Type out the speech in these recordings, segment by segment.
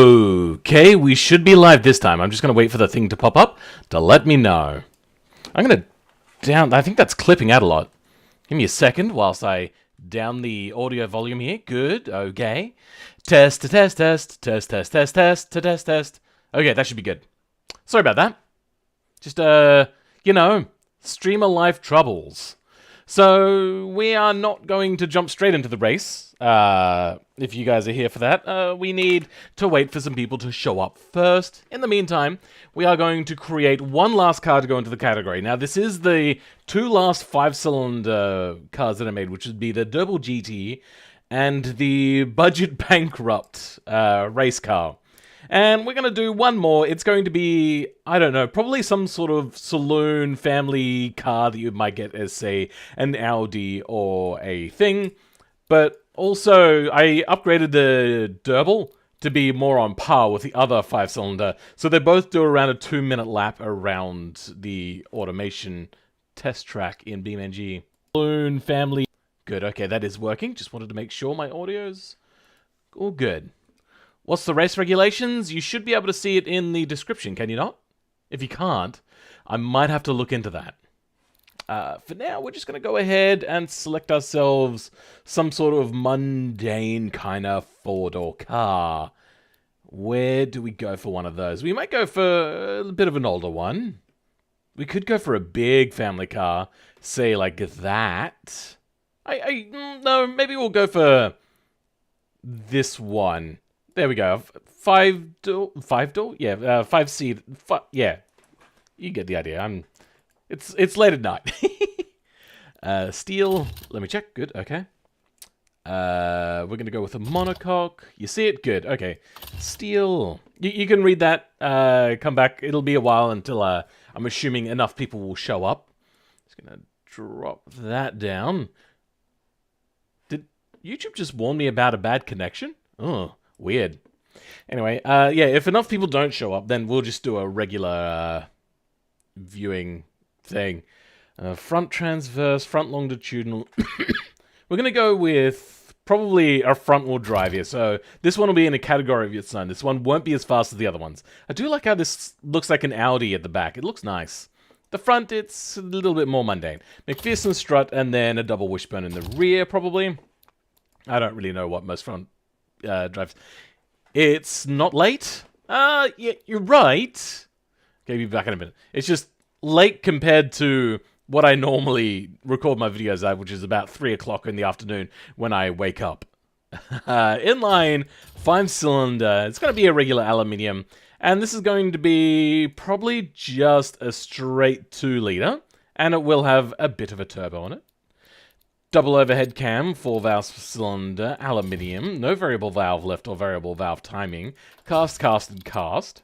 Okay, we should be live this time. I'm just going to wait for the thing to pop up to let me know. I'm going to down... I think that's clipping out a lot. Give me a second whilst I down the audio volume here. Good, okay. Test, test, test, test, test, test, test, test, test. Okay, that should be good. Sorry about that. Just, you know, streamer life troubles. So, we are not going to jump straight into the race. If you guys are here for that, we need to wait for some people to show up first. In the meantime, we are going to create one last car to go into the category. Now, this is the two last 5-cylinder cars that I made, which would be the Double GT and the Budget Bankrupt race car. And we're going to do one more. It's going to be, I don't know, probably some sort of saloon family car that you might get as, say, an Audi or a thing. But also, I upgraded the Durable to be more on par with the other 5-cylinder. So they both do around a 2-minute lap around the automation test track in BeamNG. Saloon family. Good, okay, that is working. Just wanted to make sure my audio's all good. What's the race regulations? You should be able to see it in the description, can you not? If you can't, I might have to look into that. For now, we're just going to go ahead and select ourselves some sort of mundane kind of 4-door car. Where do we go for one of those? We might go for a bit of an older one. We could go for a big family car, say like that. No, maybe we'll go for this one. There we go. 5-door? Yeah, 5-seat. Yeah, you get the idea. It's late at night. Steel. Let me check. Good. Okay. We're gonna go with a monocoque. You see it? Good. Okay. Steel. You can read that. Come back. It'll be a while until I'm assuming enough people will show up. Just gonna drop that down. Did YouTube just warn me about a bad connection? Oh. Weird. Anyway, yeah, if enough people don't show up, then we'll just do a regular viewing thing. Front transverse, front longitudinal. We're going to go with probably a front-wheel drive here. So this one will be in a category of its own. This one won't be as fast as the other ones. I do like how this looks like an Audi at the back. It looks nice. The front, it's a little bit more mundane. McPherson strut and then a double wishbone in the rear, probably. I don't really know what most front drives. It's not late. Yeah, you're right. Okay, be back in a minute. It's just late compared to what I normally record my videos at, which is about 3 o'clock in the afternoon when I wake up. Inline 5-cylinder. It's going to be a regular aluminium, and this is going to be probably just a straight 2-liter, and it will have a bit of a turbo on it. Double overhead cam, 4-valve cylinder, aluminium, no variable valve left or variable valve timing, cast, and cast.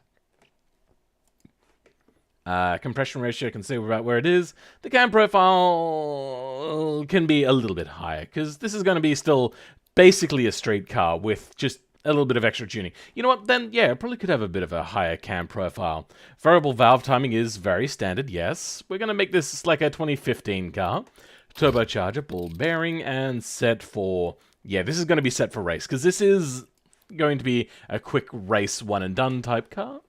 Compression ratio, can see about where it is. The cam profile can be a little bit higher, because this is going to be still basically a straight car with just a little bit of extra tuning. You know what, then, yeah, it probably could have a bit of a higher cam profile. Variable valve timing is very standard, yes. We're going to make this like a 2015 car. Turbocharger, ball bearing, and set for... Yeah, this is going to be set for race, because this is going to be a quick race one-and-done type car.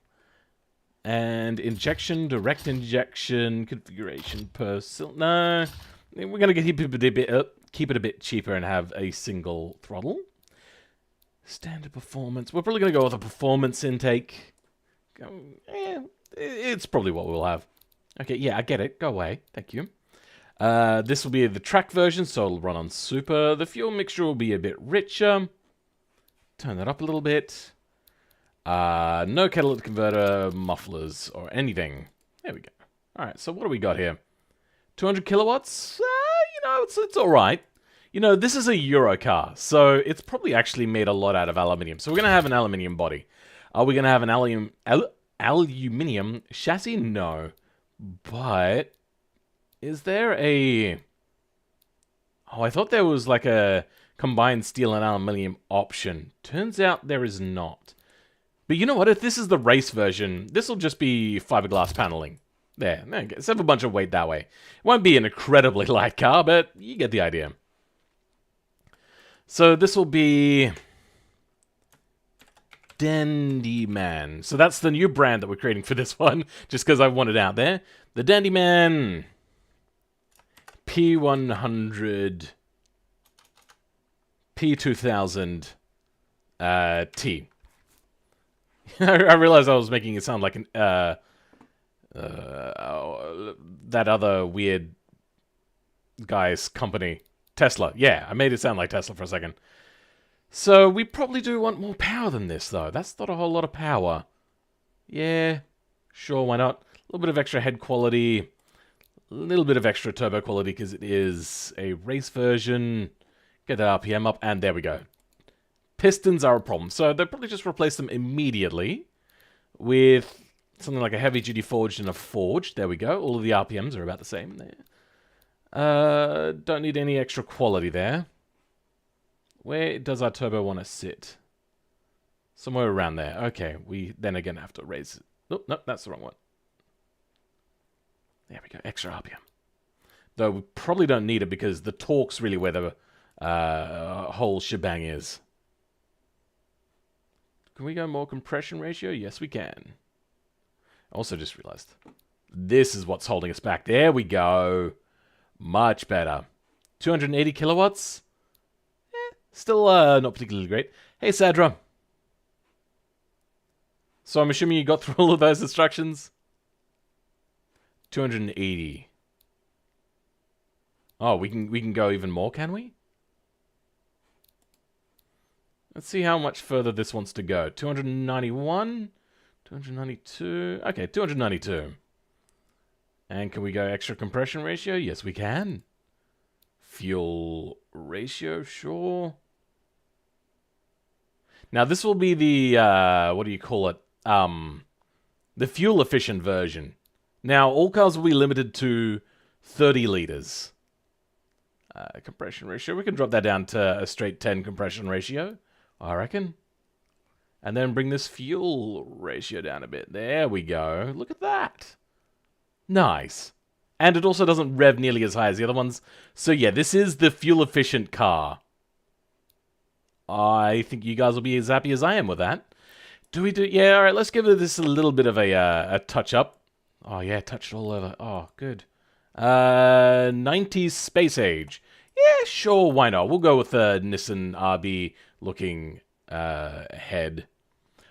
And injection, direct injection, configuration per... No, we're going to keep it a bit cheaper and have a single throttle. Standard performance. We're probably going to go with a performance intake. It's probably what we'll have. Okay, yeah, I get it. Go away. Thank you. This will be the track version, so it'll run on super. The fuel mixture will be a bit richer. Turn that up a little bit. No catalytic converter, mufflers, or anything. There we go. Alright, so what do we got here? 200 kilowatts? You know, it's alright. You know, this is a Euro car, so it's probably actually made a lot out of aluminium. So we're going to have an aluminium body. Are we going to have an aluminium chassis? No. But... is there a... Oh, I thought there was like a combined steel and aluminium option. Turns out there is not. But you know what? If this is the race version, this will just be fiberglass paneling. There. Save a bunch of weight that way. It won't be an incredibly light car, but you get the idea. So this will be Dandy Man. So that's the new brand that we're creating for this one, just because I want it out there. The Dandy Man P100 P2000 T. I realized I was making it sound like an that other weird guy's company, Tesla. Yeah, I made it sound like Tesla for a second. So we probably do want more power than this, though. That's not a whole lot of power. Yeah, sure, why not? A little bit of extra head quality, a little bit of extra turbo quality because it is a race version. Get that RPM up, and there we go. Pistons are a problem, so they'll probably just replace them immediately with something like a heavy-duty forged and a forged. There we go. All of the RPMs are about the same there. Don't need any extra quality there. Where does our turbo want to sit? Somewhere around there. Okay, we then again have to raise it. Oh, no, that's the wrong one. There we go. Extra RPM. Though we probably don't need it because the torque's really where the whole shebang is. Can we go more compression ratio? Yes, we can. Also just realized this is what's holding us back. There we go. Much better. 280 kilowatts? Still not particularly great. Hey, Sadra. So I'm assuming you got through all of those instructions? 280. Oh, we can go even more, can we? Let's see how much further this wants to go. 291? 292? Okay, 292. And can we go extra compression ratio? Yes, we can. Fuel ratio, sure. Now, this will be the, what do you call it? The fuel-efficient version. Now, all cars will be limited to 30 liters. Compression ratio, we can drop that down to a straight 10 compression ratio, I reckon. And then bring this fuel ratio down a bit. There we go. Look at that. Nice. And it also doesn't rev nearly as high as the other ones. So yeah, this is the fuel-efficient car. I think you guys will be as happy as I am with that. Yeah, alright, let's give this a little bit of a touch-up. Oh yeah, touched all over. Oh, good. 90s Space Age. Yeah, sure, why not? We'll go with the Nissan RB looking head.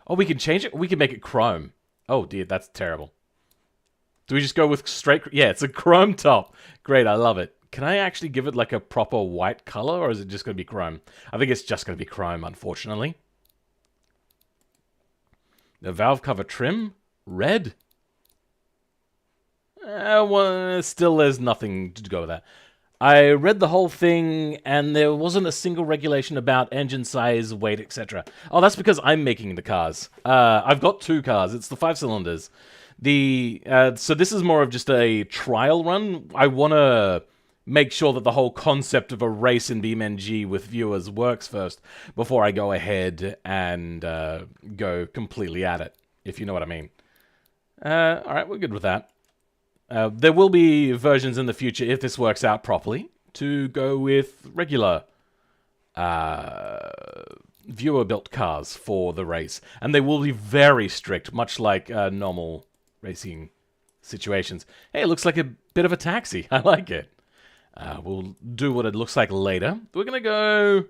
Oh, we can change it? We can make it chrome. Oh dear, that's terrible. Do we just go with straight... Yeah, it's a chrome top. Great, I love it. Can I actually give it like a proper white color, or is it just going to be chrome? I think it's just going to be chrome, unfortunately. The valve cover trim? Red? Well, still there's nothing to go with that. I read the whole thing, and there wasn't a single regulation about engine size, weight, etc. Oh, that's because I'm making the cars. I've got two cars. It's the 5 cylinders. So this is more of just a trial run. I want to make sure that the whole concept of a race in BeamNG with viewers works first before I go ahead and go completely at it, if you know what I mean. Alright, we're good with that. There will be versions in the future, if this works out properly, to go with regular viewer-built cars for the race. And they will be very strict, much like normal racing situations. Hey, it looks like a bit of a taxi. I like it. We'll do what it looks like later. We're going to go...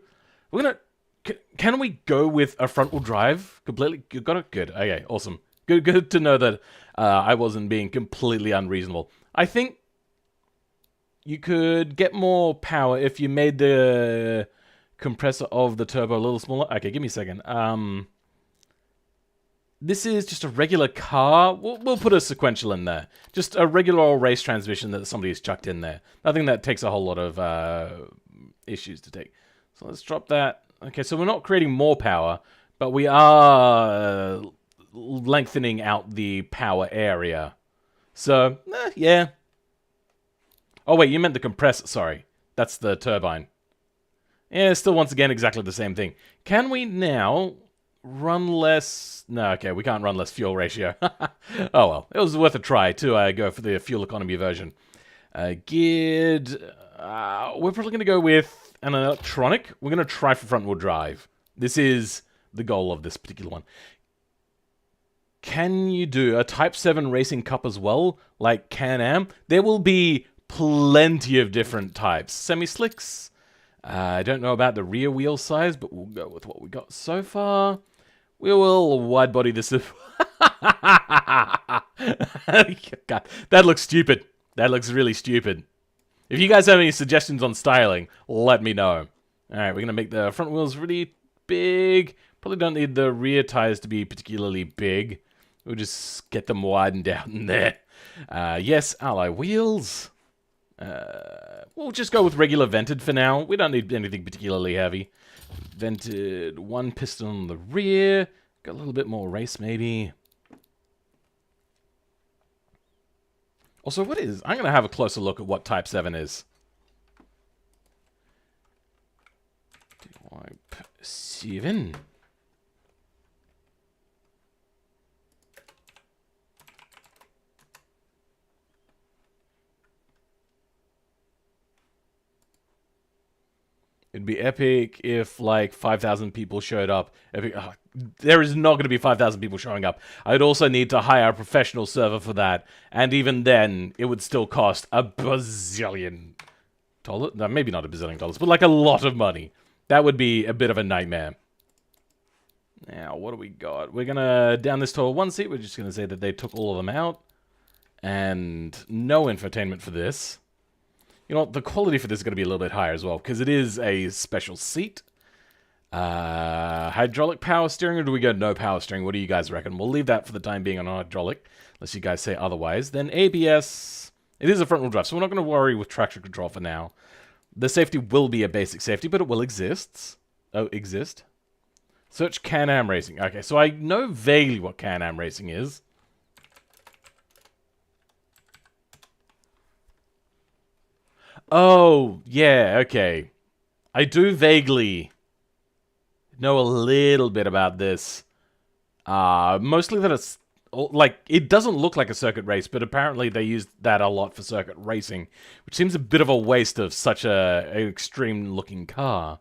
Can we go with a front-wheel drive completely? You got it? Good. Okay, awesome. Good to know that I wasn't being completely unreasonable. I think you could get more power if you made the compressor of the turbo a little smaller. Okay, give me a second. This is just a regular car. We'll put a sequential in there. Just a regular old race transmission that somebody's chucked in there. Nothing that takes a whole lot of issues to take. So let's drop that. Okay, so we're not creating more power, but we are lengthening out the power area. So, yeah. Oh, wait, you meant the compressor. Sorry. That's the turbine. Yeah, still, once again, exactly the same thing. Can we now run less... No, okay, we can't run less fuel ratio. Oh, well. It was worth a try to go for the fuel economy version. Geared... we're probably going to go with an electronic. We're going to try for front-wheel drive. This is the goal of this particular one. Can you do a Type 7 Racing Cup as well, like Can-Am? There will be plenty of different types. Semi-slicks. I don't know about the rear wheel size, but we'll go with what we got so far. We will wide body this. God, that looks stupid. That looks really stupid. If you guys have any suggestions on styling, let me know. Alright, we're going to make the front wheels really big. Probably don't need the rear tires to be particularly big. We'll just get them widened out in there. Yes, alloy wheels. We'll just go with regular vented for now. We don't need anything particularly heavy. Vented, one piston on the rear. Got a little bit more race, maybe. Also, what is... I'm going to have a closer look at what Type 7 is. Type 7. It'd be epic if, like, 5,000 people showed up. Epic. Oh, there is not going to be 5,000 people showing up. I'd also need to hire a professional server for that. And even then, it would still cost $1 bazillion. No, maybe not $1 bazillion, but like a lot of money. That would be a bit of a nightmare. Now, what do we got? We're going to, down this to a 1 seat, we're just going to say that they took all of them out. And no infotainment for this. You know what, the quality for this is going to be a little bit higher as well, because it is a special seat. Hydraulic power steering, or do we go no power steering? What do you guys reckon? We'll leave that for the time being on hydraulic, unless you guys say otherwise. Then ABS, it is a front-wheel drive, so we're not going to worry with traction control for now. The safety will be a basic safety, but it will exist. Oh, exist? Search Can-Am Racing. Okay, so I know vaguely what Can-Am Racing is. Oh, yeah, okay. I do vaguely know a little bit about this. Mostly that it's, like, it doesn't look like a circuit race, but apparently they use that a lot for circuit racing, which seems a bit of a waste of such an extreme-looking car.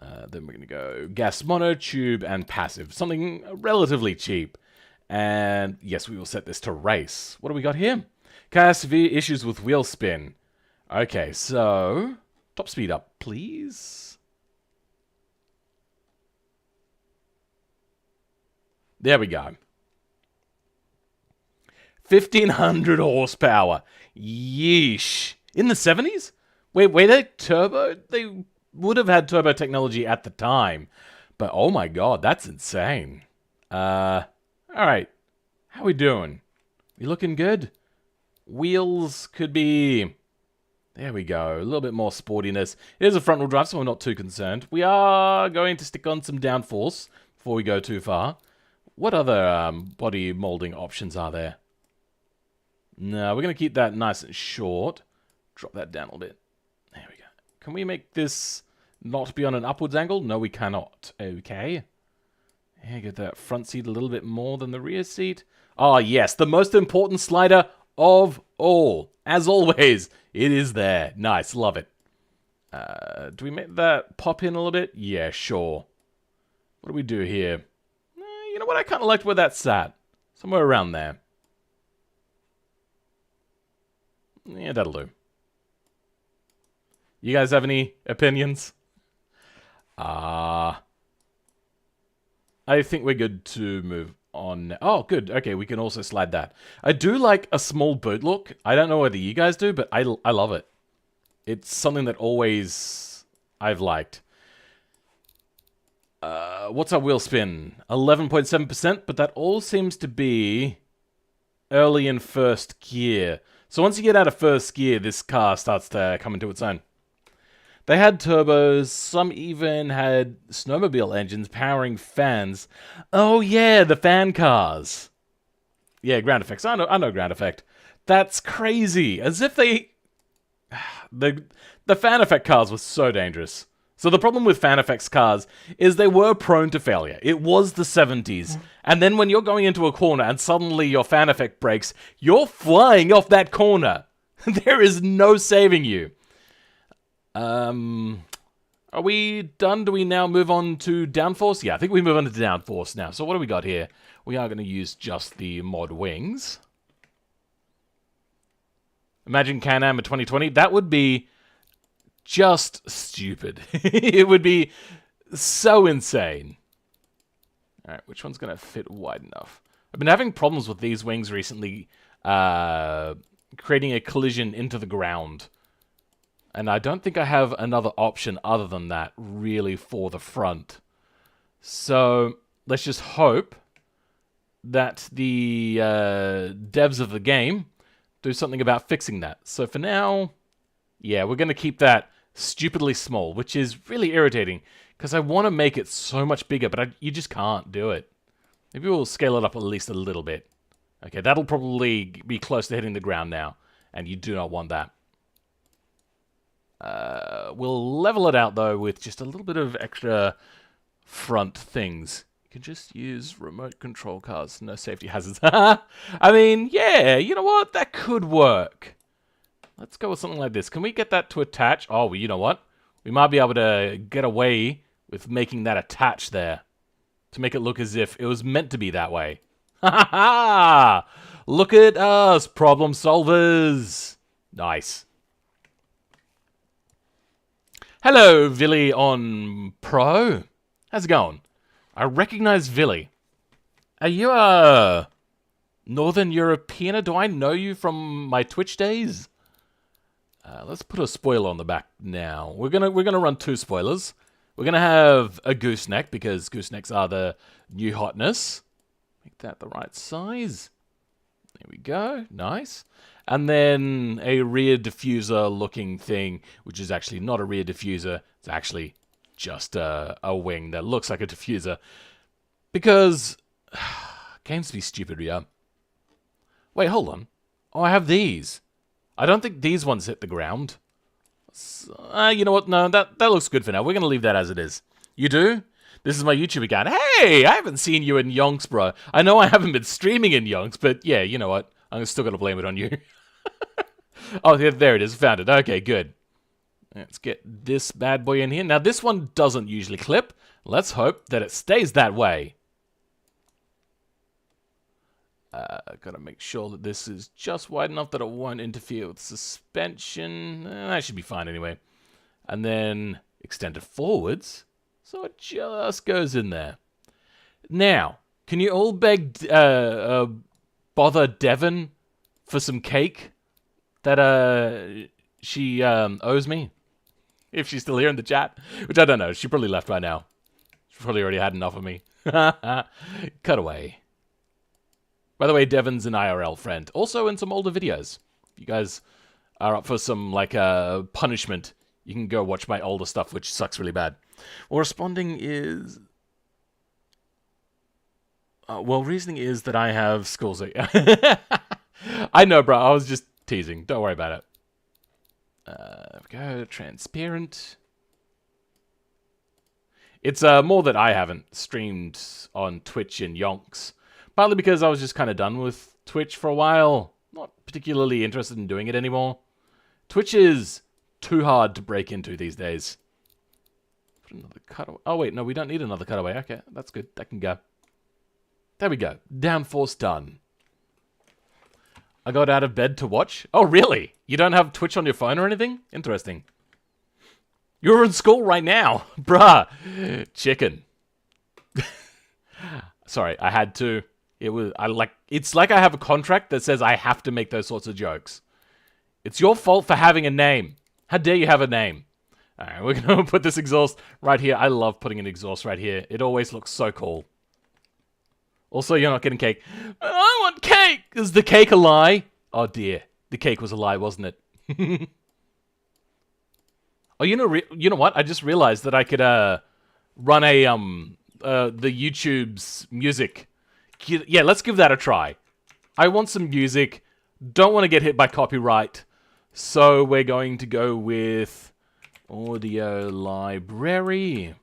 Then we're going to go gas monotube and passive, something relatively cheap. And yes, we will set this to race. What do we got here? Car has severe issues with wheel spin. Okay, so top speed up, please. There we go. 1,500 horsepower. Yeesh. In the 70s? Wait, were they turbo? They would have had turbo technology at the time. But oh my god, that's insane. Alright. How we doing? We looking good? Wheels could be... There we go. A little bit more sportiness. It is a front-wheel drive, so we're not too concerned. We are going to stick on some downforce before we go too far. What other body molding options are there? No, we're going to keep that nice and short. Drop that down a little bit. There we go. Can we make this not be on an upwards angle? No, we cannot. Okay. Yeah, get that front seat a little bit more than the rear seat. Oh, yes, the most important slider of all. As always, it is there. Nice, love it. Do we make that pop in a little bit? Yeah, sure. What do we do here? You know what? I kind of liked where that sat. Somewhere around there. Yeah, that'll do. You guys have any opinions? I think we're good to move on. Oh, good. Okay, we can also slide that. I do like a small boot look. I don't know whether you guys do, but I love it. It's something that always I've liked. What's our wheel spin? 11.7%, but that all seems to be early in first gear. So once you get out of first gear, this car starts to come into its own. They had turbos, some even had snowmobile engines powering fans. Oh yeah, the fan cars. Yeah, ground effects. I know ground effect. That's crazy. As if they... The fan effect cars were so dangerous. So the problem with fan effects cars is they were prone to failure. It was the 70s. And then when you're going into a corner and suddenly your fan effect breaks, you're flying off that corner. There is no saving you. Are we done? Do we now move on to downforce? Yeah, I think we move on to downforce now. So what do we got here? We are going to use just the mod wings. Imagine Can-Am in 2020. That would be just stupid. It would be so insane. Alright, which one's going to fit wide enough? I've been having problems with these wings recently, creating a collision into the ground. And I don't think I have another option other than that, really, for the front. So, let's just hope that the devs of the game do something about fixing that. So for now, yeah, we're going to keep that stupidly small, which is really irritating, because I want to make it so much bigger, but you just can't do it. Maybe we'll scale it up at least a little bit. Okay, that'll probably be close to hitting the ground now, and you do not want that. We'll level it out, though, with just a little bit of extra front things. You can just use remote control cars, no safety hazards. I mean, yeah, you know what? That could work. Let's go with something like this. Can we get that to attach? Oh, well, you know what? We might be able to get away with making that attach there. To make it look as if it was meant to be that way. Ha ha ha! Look at us, problem solvers! Nice. Hello, Villy on Pro. How's it going? I recognize Villy. Are you a Northern European? Do I know you from my Twitch days? Let's put a spoiler on the back now. We're gonna run 2 spoilers. We're gonna have a gooseneck because goosenecks are the new hotness. Make that the right size. There we go. Nice. And then a rear diffuser looking thing, which is actually not a rear diffuser. It's actually just a wing that looks like a diffuser. Because games be stupid, yeah. Wait, hold on. Oh, I have these. I don't think these ones hit the ground. You know what? No, that looks good for now. We're going to leave that as it is. You do? This is my YouTube account. Hey, I haven't seen you in Yonks, bro. I know I haven't been streaming in Yonks, but yeah, you know what? I'm still going to blame it on you. Oh, yeah, there it is. Found it. Okay, good. Let's get this bad boy in here. Now, this one doesn't usually clip. Let's hope that it stays that way. Gotta make sure that this is just wide enough that it won't interfere with suspension. That should be fine anyway. And then extend it forwards, so it just goes in there. Now, can you all bother Devon for some cake that she owes me? If she's still here in the chat, which I don't know. She probably left by now. She probably already had enough of me. Cut away. By the way, Devon's an IRL friend. Also in some older videos. If you guys are up for some, like, punishment, you can go watch my older stuff, which sucks really bad. Well, responding is... well, reasoning is that I have schools. I know, bro. I was just teasing. Don't worry about it. There we go. Transparent. It's more that I haven't streamed on Twitch and Yonks. Partly because I was just kind of done with Twitch for a while. Not particularly interested in doing it anymore. Twitch is too hard to break into these days. Put another cutaway. Oh, wait. No, we don't need another cutaway. Okay, that's good. That can go. There we go. Downforce done. I got out of bed to watch. Oh, really? You don't have Twitch on your phone or anything? Interesting. You're in school right now. Bruh. Chicken. Sorry, I had to. It's like I have a contract that says I have to make those sorts of jokes. It's your fault for having a name. How dare you have a name? Alright, we're going to put this exhaust right here. I love putting an exhaust right here. It always looks so cool. Also, you're not getting cake. I want cake! Is the cake a lie? Oh dear. The cake was a lie, wasn't it? Oh, you know what? I just realized that I could run a the YouTube's music. Yeah, let's give that a try. I want some music. Don't want to get hit by copyright. So we're going to go with audio library.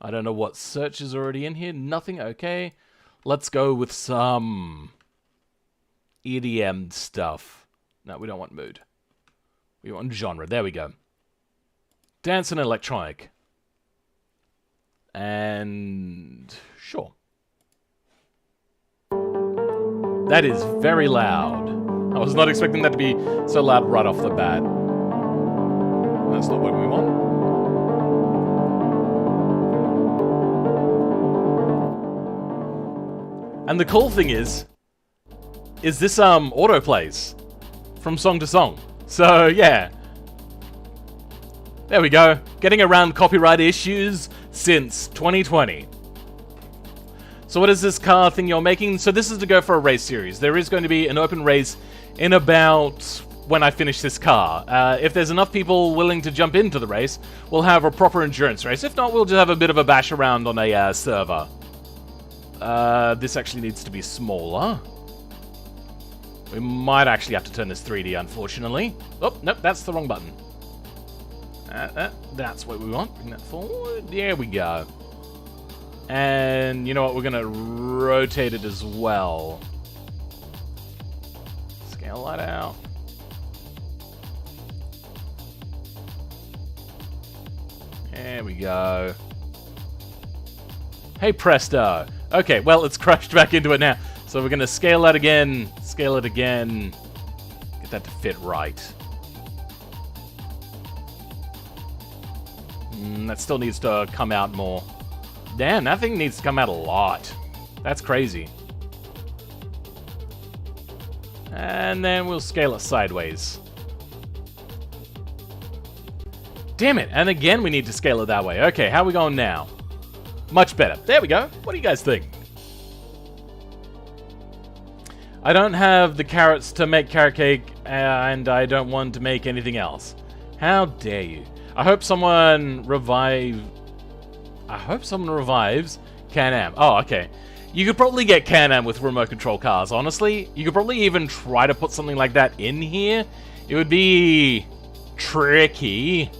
I don't know what search is already in here. Nothing. Okay. Let's go with some EDM stuff. No, we don't want mood. We want genre. There we go. Dance and electronic. And sure. That is very loud. I was not expecting that to be so loud right off the bat. That's not what we want. And the cool thing is this auto plays from song to song. So yeah. There we go. Getting around copyright issues since 2020. So what is this car thing you're making? So this is to go for a race series. There is going to be an open race in about when I finish this car. If there's enough people willing to jump into the race, we'll have a proper endurance race. If not, we'll just have a bit of a bash around on a server. This actually needs to be smaller. We might actually have to turn this 3D, unfortunately. Oh, nope, that's the wrong button. That's what we want. Bring that forward. There we go. And you know what? We're going to rotate it as well. Scale that out. There we go. Hey, presto. Okay, well, it's crashed back into it now. So we're going to scale that again. Scale it again. Get that to fit right. That still needs to come out more. Damn, that thing needs to come out a lot. That's crazy. And then we'll scale it sideways. Damn it, and again we need to scale it that way. Okay, how are we going now? Much better. There we go. What do you guys think? I don't have the carrots to make carrot cake, and I don't want to make anything else. How dare you? I hope someone revives Can-Am. Oh, okay. You could probably get Can-Am with remote control cars, honestly. You could probably even try to put something like that in here. It would be tricky.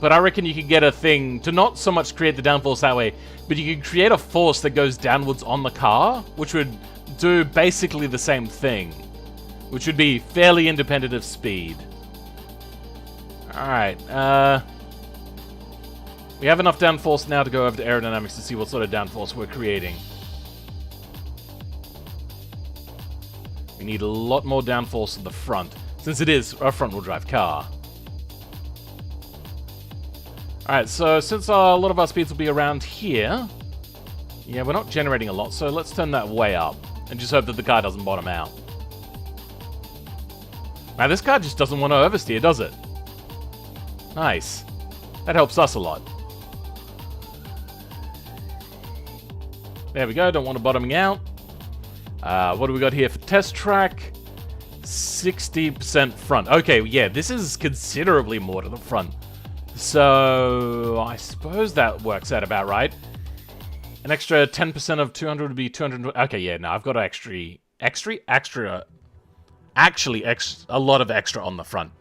But I reckon you could get a thing to not so much create the downforce that way, but you could create a force that goes downwards on the car, which would do basically the same thing. Which would be fairly independent of speed. Alright, we have enough downforce now to go over to aerodynamics to see what sort of downforce we're creating. We need a lot more downforce at the front, since it is a front-wheel drive car. Alright, so since a lot of our speeds will be around here, yeah, we're not generating a lot, so let's turn that way up, and just hope that the car doesn't bottom out. Now, this car just doesn't want to oversteer, does it? Nice. That helps us a lot. There we go, don't want it bottoming out. What do we got here for test track? 60% front. Okay, yeah, this is considerably more to the front. So, I suppose that works out about right. An extra 10% of 200 would be 200... Okay, yeah, no, I've got actually a lot of extra on the front.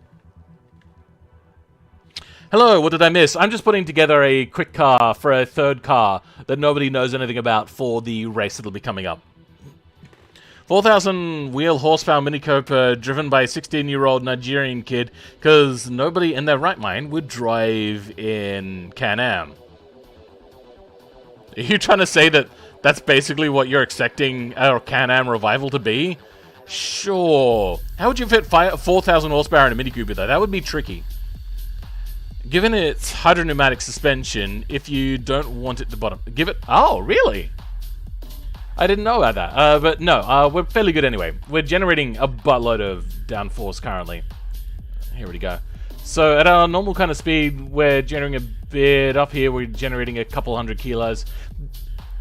Hello, what did I miss? I'm just putting together a quick car for a third car that nobody knows anything about for the race that'll be coming up. 4,000 wheel horsepower Mini Cooper driven by a 16-year-old Nigerian kid, because nobody in their right mind would drive in Can-Am. Are you trying to say that that's basically what you're expecting our Can-Am revival to be? Sure. How would you fit 4,000 horsepower in a Mini Cooper, though? That would be tricky. Given its hydropneumatic suspension, if you don't want it to bottom... Oh, really? I didn't know about that. But no, we're fairly good anyway. We're generating a buttload of downforce currently. Here we go. So at our normal kind of speed, we're generating a bit up here. We're generating a couple 100 kilos.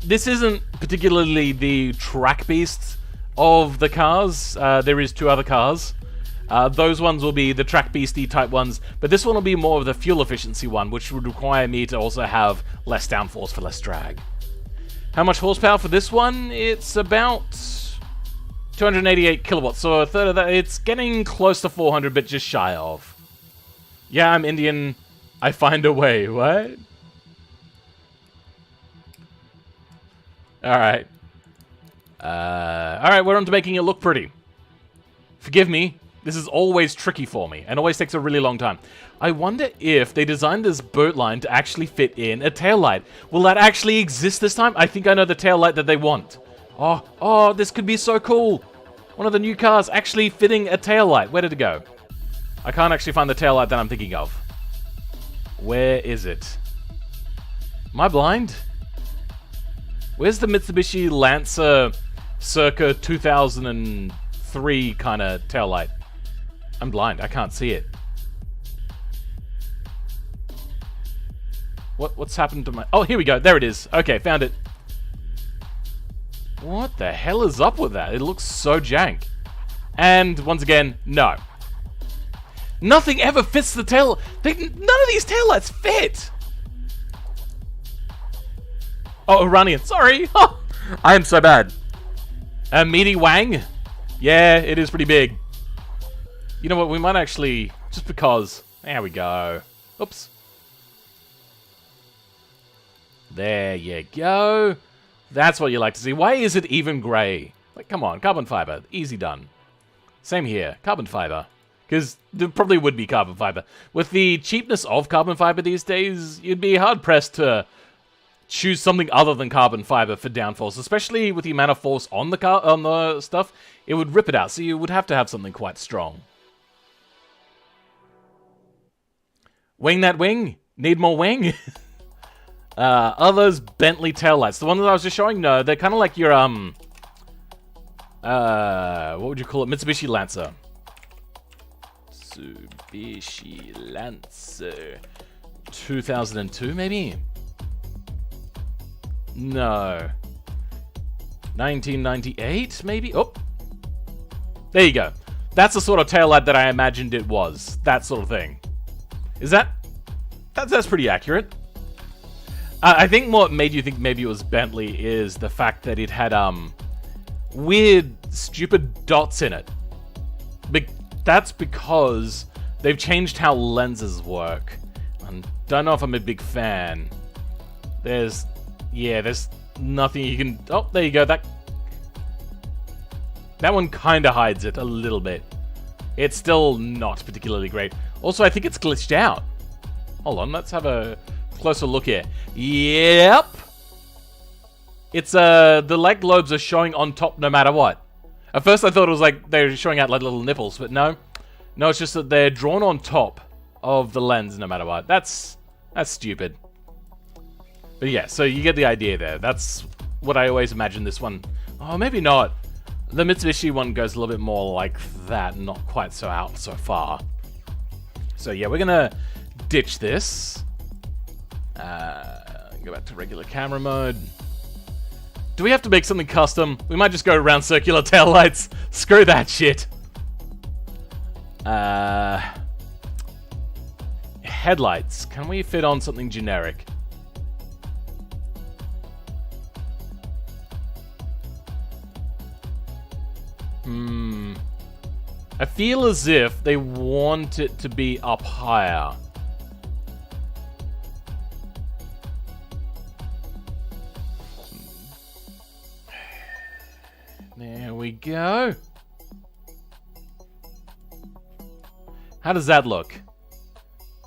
This isn't particularly the track beast of the cars. There is two other cars. Those ones will be the track beastie type ones, but this one will be more of the fuel efficiency one, which would require me to also have less downforce for less drag. How much horsepower for this one? It's about 288 kilowatts, so a third of that. It's getting close to 400, but just shy of. Yeah, I'm Indian. I find a way. What? Alright. Alright, we're on to making it look pretty. Forgive me. This is always tricky for me, and always takes a really long time. I wonder if they designed this boat line to actually fit in a taillight. Will that actually exist this time? I think I know the taillight that they want. Oh, this could be so cool. One of the new cars actually fitting a taillight. Where did it go? I can't actually find the taillight that I'm thinking of. Where is it? Am I blind? Where's the Mitsubishi Lancer circa 2003 kind of taillight? I'm blind. I can't see it. What's happened to my... Oh, here we go. There it is. Okay, found it. What the hell is up with that? It looks so jank. And once again, no. Nothing ever fits the tail... None of these taillights fit! Oh, Iranian. Sorry. I am so bad. Meaty Wang? Yeah, it is pretty big. You know what? We might actually... Just because... There we go. Oops. There you go. That's what you like to see. Why is it even grey? Like, come on. Carbon fiber. Easy done. Same here. Carbon fiber. Because there probably would be carbon fiber. With the cheapness of carbon fiber these days, you'd be hard-pressed to choose something other than carbon fiber for downforce, especially with the amount of force on the stuff. It would rip it out, so you would have to have something quite strong. Wing that wing? Need more wing? Are those Bentley taillights? The ones that I was just showing? No, they're kind of like your, what would you call it? Mitsubishi Lancer. Mitsubishi Lancer 2002, maybe? No. 1998, maybe? Oh. There you go. That's the sort of taillight that I imagined it was. That sort of thing. Is that... That's pretty accurate. I think what made you think maybe it was Bentley is the fact that it had, weird, stupid dots in it. That's because they've changed how lenses work. I don't know if I'm a big fan. There's nothing you can... Oh, there you go. That one kind of hides it a little bit. It's still not particularly great. Also, I think it's glitched out. Hold on, let's have a closer look here. Yep. It's, the leg lobes are showing on top no matter what. At first I thought it was like they were showing out like little nipples, but no. No, it's just that they're drawn on top of the lens no matter what. That's stupid. But yeah, so you get the idea there. That's what I always imagine this one. Oh, maybe not. The Mitsubishi one goes a little bit more like that, not quite so out so far. So yeah, we're gonna ditch this. Go back to regular camera mode. Do we have to make something custom? We might just go around circular taillights. Screw that shit. Headlights. Can we fit on something generic? I feel as if they want it to be up higher. There we go. How does that look?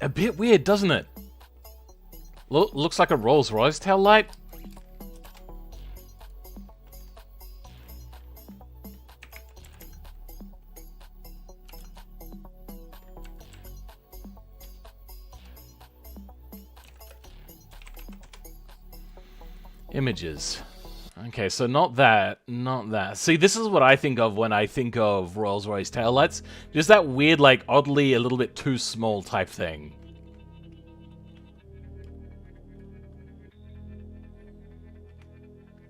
A bit weird, doesn't it? Looks like a Rolls-Royce tail light. Images. Okay, so not that. See, this is what I think of when I think of Rolls-Royce taillights. Just that weird, like, oddly a little bit too small type thing.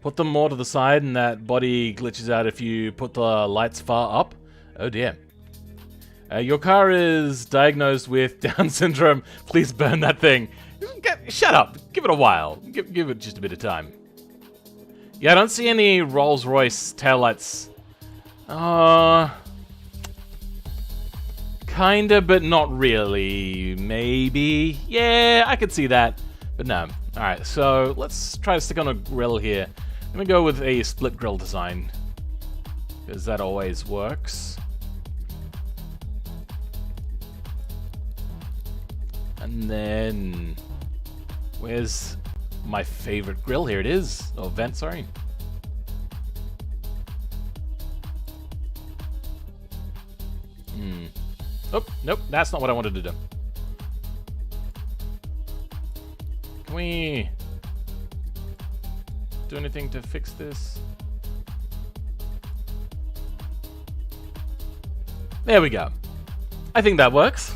Put them more to the side and that body glitches out if you put the lights far up. Oh dear. Your car is diagnosed with Down syndrome. Please burn that thing. Shut up. Give it a while. Give it just a bit of time. Yeah, I don't see any Rolls-Royce taillights. Kinda, but not really. Maybe. Yeah, I could see that. But no. Alright, so let's try to stick on a grill here. I'm gonna go with a split grill design. Because that always works. And then... Where's my favorite grill? Here it is. Oh, vent, sorry. Oh, nope, that's not what I wanted to do. Can we do anything to fix this? There we go. I think that works.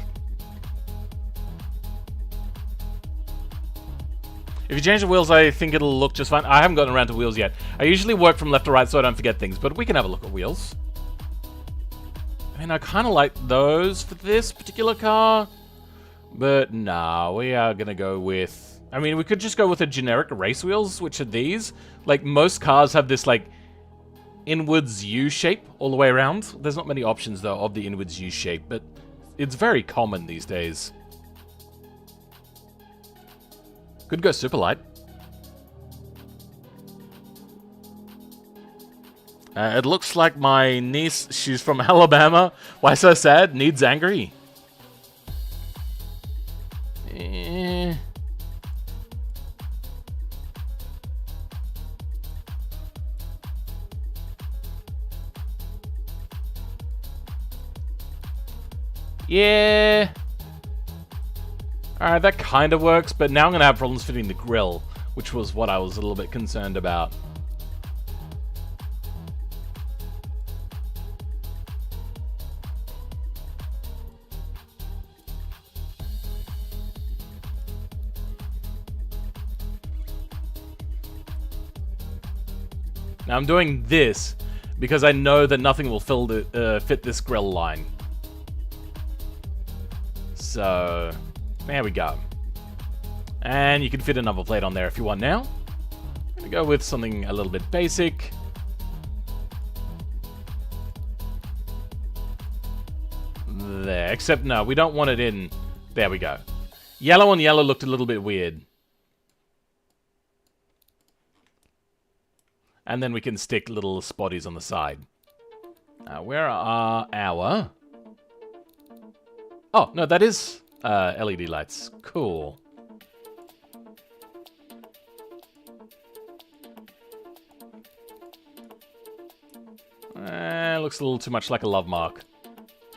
If you change the wheels, I think it'll look just fine. I haven't gotten around to wheels yet. I usually work from left to right so I don't forget things, but we can have a look at wheels. I mean, I kind of like those for this particular car, but nah, we are going to go with... I mean, we could just go with a generic race wheels, which are these. Like, most cars have this, like, inwards U shape all the way around. There's not many options, though, of the inwards U shape, but it's very common these days. Could go super light. It looks like my niece, she's from Alabama. Why so sad? Needs angry. Yeah. Alright, that kind of works, but now I'm going to have problems fitting the grill, which was what I was a little bit concerned about. Now I'm doing this because I know that nothing will fit this grill line. So, there we go. And you can fit another plate on there if you want now. I'm going to go with something a little bit basic. There, except no, we don't want it in. There we go. Yellow on yellow looked a little bit weird. And then we can stick little spotties on the side. Where are our... Oh, no, that is LED lights. Cool. Looks a little too much like a love mark.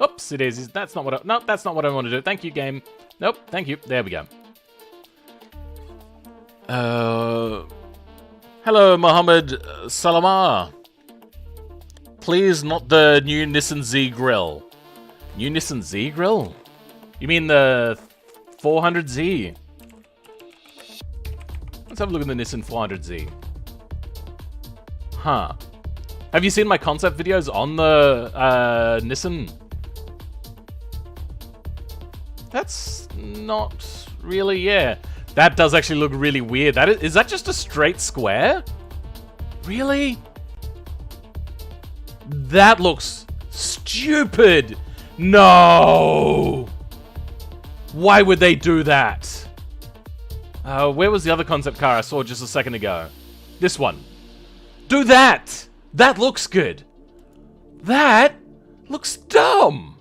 Oops, it is. That's not what I... No, that's not what I want to do. Thank you, game. Nope, thank you. There we go. Hello, Mohammed Salamah. Please, not the new Nissan Z grill. New Nissan Z grill? You mean the 400Z? Let's have a look at the Nissan 400Z. Huh. Have you seen my concept videos on the Nissan? That's not really, yeah. That does actually look really weird. Is that just a straight square? Really? That looks stupid. No! Why would they do that? Where was the other concept car I saw just a second ago? This one. Do that! That looks good. That looks dumb.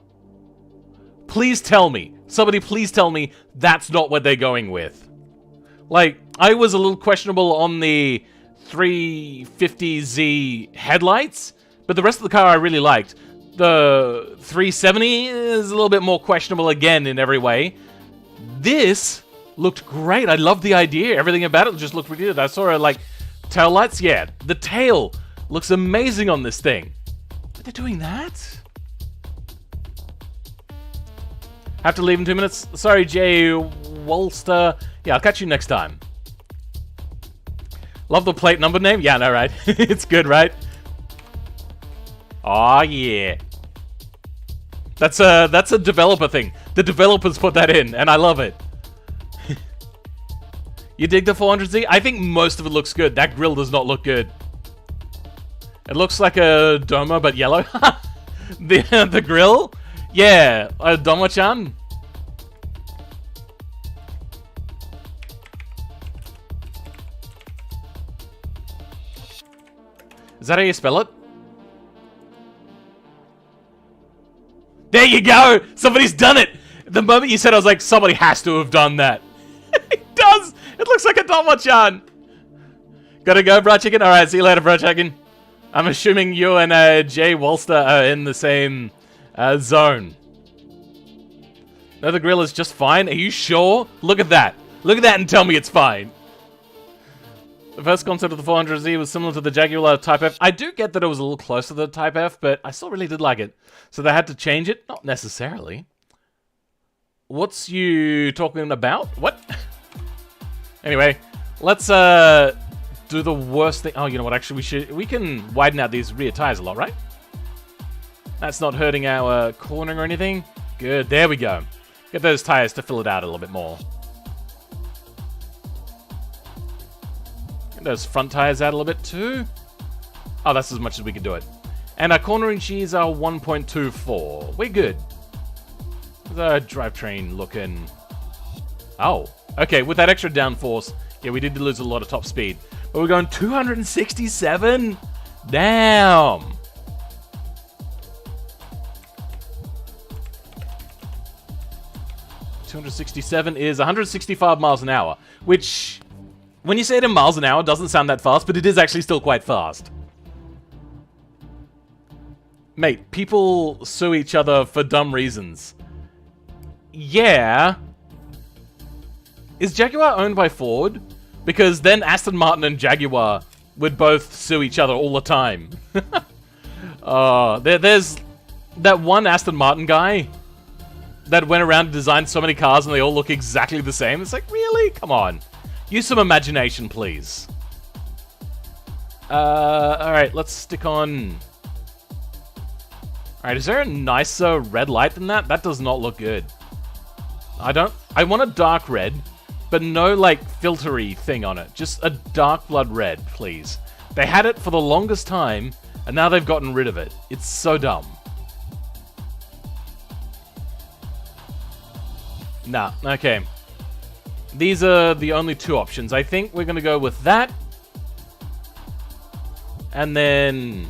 Please tell me. Somebody please tell me that's not what they're going with. Like, I was a little questionable on the 350Z headlights, but the rest of the car I really liked. The 370 is a little bit more questionable again in every way. This looked great. I loved the idea. Everything about it just looked really good. I saw it like tail lights. Yeah, the tail looks amazing on this thing. But they're doing that? Have to leave in 2 minutes. Sorry, Jay Wolster. Yeah, I'll catch you next time. Love the plate number name. Yeah, no, right? It's good, right? Oh yeah. That's a developer thing. The developers put that in, and I love it. You dig the 400Z? I think most of it looks good. That grill does not look good. It looks like a Domo, but yellow. the grill? Yeah, a Domo-chan. Is that how you spell it? There you go! Somebody's done it! The moment you said, I was like, somebody has to have done that. It does! It looks like a Tomo-chan! Gotta go, Bro Chicken? Alright, see you later, Bro Chicken. I'm assuming you and Jay Wolster are in the same zone. No, the grill is just fine. Are you sure? Look at that. Look at that and tell me it's fine. The first concept of the 400Z was similar to the Jaguar Type F. I do get that it was a little closer to the Type F, but I still really did like it. So they had to change it? Not necessarily. What's you talking about? What? Anyway, let's do the worst thing. Oh, you know what? Actually, we can widen out these rear tires a lot, right? That's not hurting our cornering or anything. Good. There we go. Get those tires to fill it out a little bit more. Get those front tires out a little bit too. Oh, that's as much as we can do it. And our cornering shears are 1.24. We're good. The drivetrain looking... Oh, okay, with that extra downforce, yeah, we did lose a lot of top speed. But we're going 267? Damn! .267 is 165 miles an hour, which, when you say it in miles an hour, doesn't sound that fast, but it is actually still quite fast. Mate, people sue each other for dumb reasons. Yeah. Is Jaguar owned by Ford? Because then Aston Martin and Jaguar would both sue each other all the time. There's that one Aston Martin guy that went around and designed so many cars and they all look exactly the same. It's like, really? Come on. Use some imagination, please. Alright, let's stick on... Alright, is there a nicer red light than that? That does not look good. I want a dark red, but no, like, filtery thing on it. Just a dark blood red, please. They had it for the longest time, and now they've gotten rid of it. It's so dumb. Nah, okay. These are the only two options. I think we're gonna go with that. And then...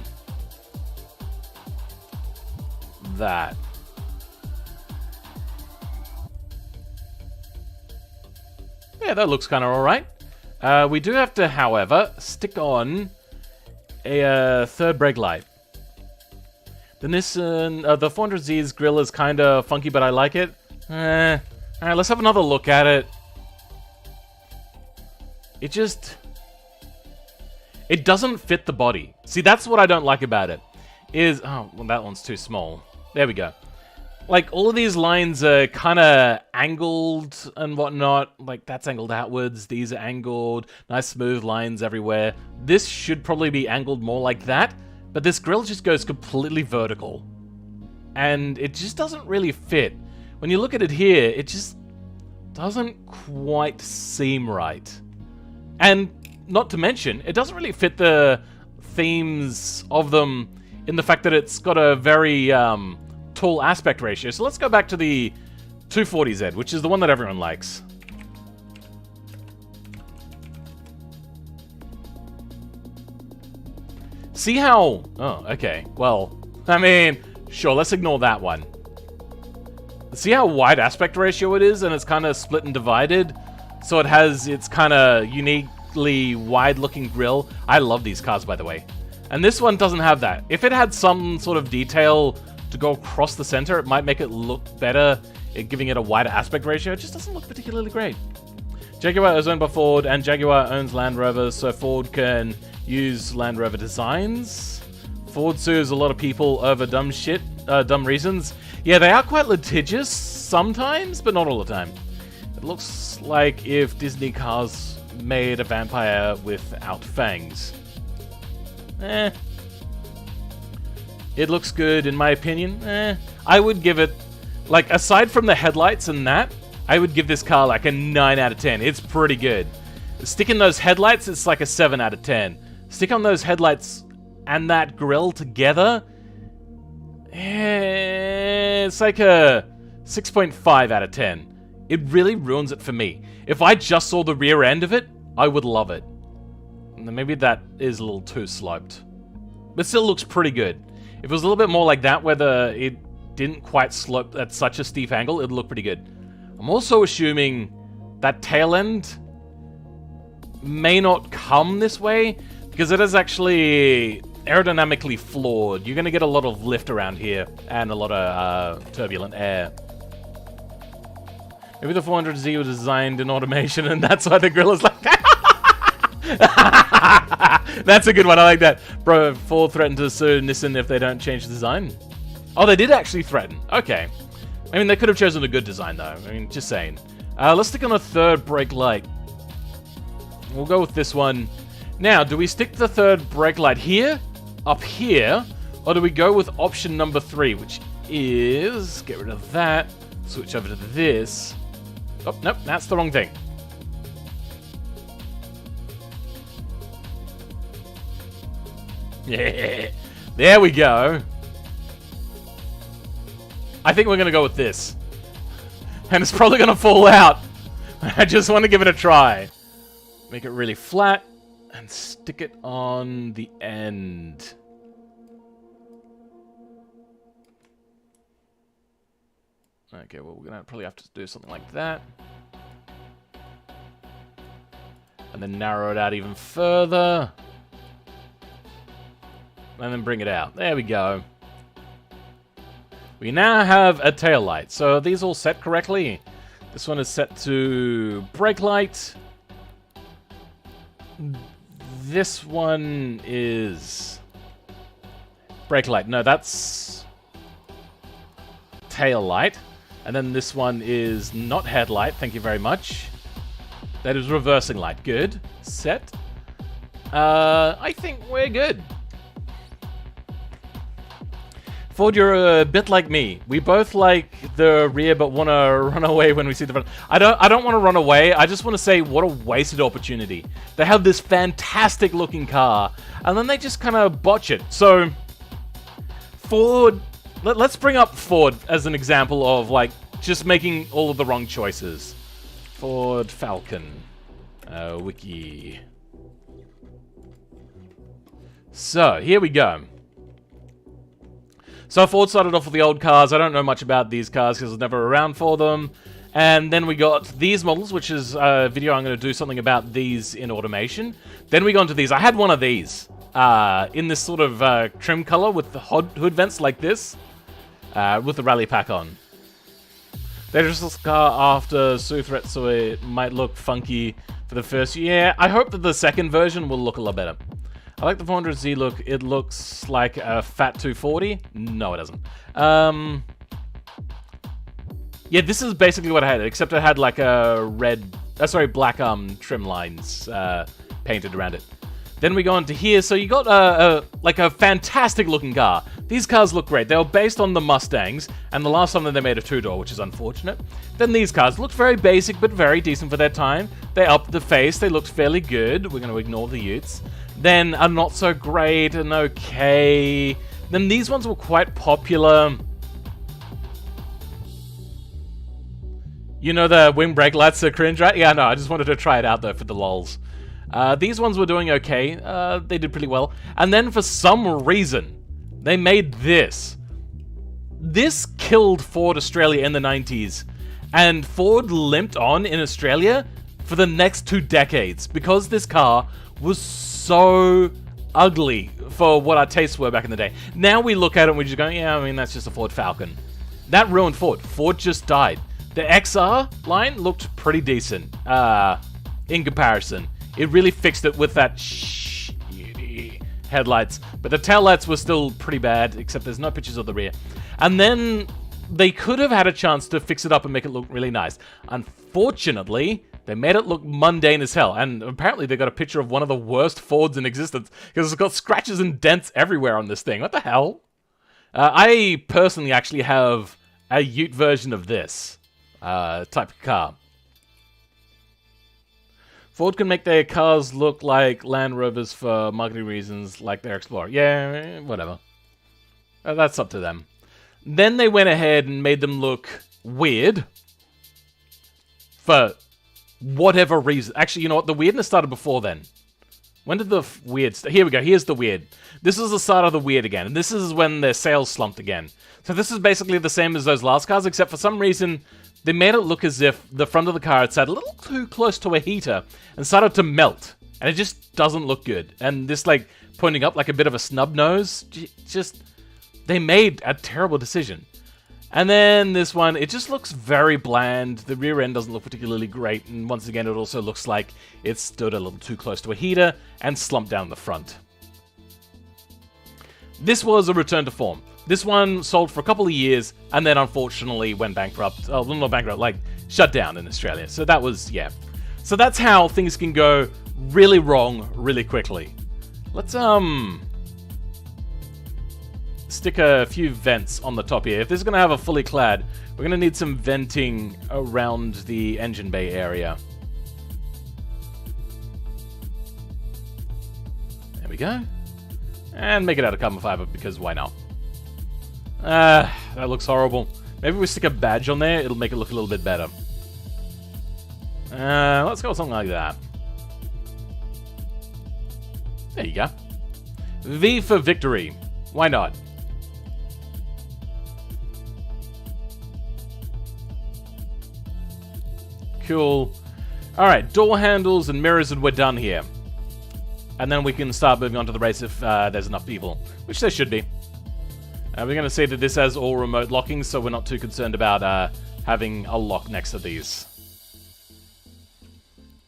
that. Yeah, that looks kind of alright. We do have to, however, stick on a third brake light. The Nissan, the 400Z's grill is kind of funky, but I like it. Alright, let's have another look at it. It doesn't fit the body. See, that's what I don't like about it. Oh, well, that one's too small. There we go. Like, all of these lines are kind of angled and whatnot. Like, that's angled outwards. These are angled. Nice smooth lines everywhere. This should probably be angled more like that. But this grill just goes completely vertical. And it just doesn't really fit. When you look at it here, it just doesn't quite seem right. And not to mention, it doesn't really fit the themes of them in the fact that it's got a very tall aspect ratio. So let's go back to the 240Z, which is the one that everyone likes. See how... Oh, okay. Well, I mean, sure, let's ignore that one. See how wide aspect ratio it is, and it's kind of split and divided? So it has its kind of uniquely wide-looking grille. I love these cars, by the way. And this one doesn't have that. If it had some sort of detail to go across the center, it might make it look better, giving it a wider aspect ratio. It just doesn't look particularly great. Jaguar is owned by Ford, and Jaguar owns Land Rover, so Ford can use Land Rover designs. Ford sues a lot of people over dumb shit, dumb reasons. Yeah, they are quite litigious sometimes, but not all the time. It looks like if Disney cars made a vampire without fangs. It looks good in my opinion. I would give it, like, aside from the headlights and that, I would give this car like a 9 out of 10. It's pretty good. Stick in those headlights, it's like a 7 out of 10. Stick on those headlights and that grille together, it's like a 6.5 out of 10. It really ruins it for me. If I just saw the rear end of it, I would love it. Maybe that is a little too sloped. But still looks pretty good. If it was a little bit more like that, where didn't quite slope at such a steep angle, it'd look pretty good. I'm also assuming that tail end may not come this way, because it is actually aerodynamically flawed. You're going to get a lot of lift around here, and a lot of turbulent air. Maybe the 400Z was designed in automation, and that's why the grill is like that. That's a good one, I like that. Bro, Ford threatened to sue Nissan if they don't change the design. Oh, they did actually threaten. Okay. I mean, they could have chosen a good design, though. I mean, just saying. Let's stick on a third brake light. We'll go with this one. Now, do we stick the third brake light here, up here, or do we go with option number 3, which is... Get rid of that. Switch over to this. Oh, nope, that's the wrong thing. Yeah, there we go. I think we're going to go with this. And it's probably going to fall out. I just want to give it a try. Make it really flat and stick it on the end. Okay, well, we're going to probably have to do something like that. And then narrow it out even further. And then bring it out. There we go. We now have a tail light. So are these all set correctly? This one is set to brake light. This one is brake light. No, that's tail light. And then this one is not headlight. Thank you very much. That is reversing light. Good. Set. I think we're good. Ford, you're a bit like me. We both like the rear, but want to run away when we see the front. I don't want to run away. I just want to say, what a wasted opportunity. They have this fantastic looking car, and then they just kind of botch it. So, Ford, let's bring up Ford as an example of like just making all of the wrong choices. Ford Falcon, wiki. So here we go. So Ford started off with the old cars. I don't know much about these cars because I was never around for them. And then we got these models, which is a video I'm going to do something about these in automation. Then we got into these. I had one of these in this sort of trim color with the hood vents like this, with the rally pack on. They just this car after Sue threat, so it might look funky for the first year. I hope that the second version will look a lot better. I like the 400Z look. It looks like a fat 240. No, it doesn't. Yeah, this is basically what I had, except I had like a black trim lines painted around it. Then we go on to here. So you got like a fantastic looking car. These cars look great. They were based on the Mustangs, and the last time that they made a two-door, which is unfortunate. Then these cars looked very basic, but very decent for their time. They upped the face. They looked fairly good. We're going to ignore the Utes. Then a not so great, an okay. Then these ones were quite popular. You know the wing brake lights are cringe, right? Yeah, no, I just wanted to try it out though for the lols. These ones were doing okay. They did pretty well. And then for some reason, they made this. This killed Ford Australia in the 90s. And Ford limped on in Australia for the next 2 decades because this car was so ugly for what our tastes were back in the day. Now we look at it and we just go, yeah, I mean, that's just a Ford Falcon. That ruined Ford. Ford just died. The XR line looked pretty decent in comparison. It really fixed it with that headlights. But the taillights were still pretty bad, except there's no pictures of the rear. And then they could have had a chance to fix it up and make it look really nice. Unfortunately, they made it look mundane as hell, and apparently they got a picture of one of the worst Fords in existence, because it's got scratches and dents everywhere on this thing. What the hell? I personally actually have a Ute version of this type of car. Ford can make their cars look like Land Rovers for marketing reasons, like their Explorer. Yeah, whatever. That's up to them. Then they went ahead and made them look weird for whatever reason. Actually, you know what? The weirdness started before then. When did the weird... Here we go. Here's the weird. This is the start of the weird again. And this is when their sales slumped again. So this is basically the same as those last cars, except for some reason, they made it look as if the front of the car had sat a little too close to a heater and started to melt. And it just doesn't look good. And this, like, pointing up like a bit of a snub nose, just... They made a terrible decision. And then this one, it just looks very bland. The rear end doesn't look particularly great. And once again, it also looks like it stood a little too close to a heater and slumped down the front. This was a return to form. This one sold for a couple of years and then unfortunately went bankrupt. Oh, not bankrupt, like shut down in Australia. So that was, yeah. So that's how things can go really wrong really quickly. Let's, stick a few vents on the top here. If this is going to have a fully clad, we're going to need some venting around the engine bay area. There we go. And make it out of carbon fiber, because why not? That looks horrible. Maybe we stick a badge on there, it'll make it look a little bit better. Let's go with something like that. There you go. V for victory. Why not? Cool. Alright, door handles and mirrors, and we're done here. And then we can start moving on to the race if there's enough people, which there should be. We're going to see that this has all remote locking, so we're not too concerned about having a lock next to these.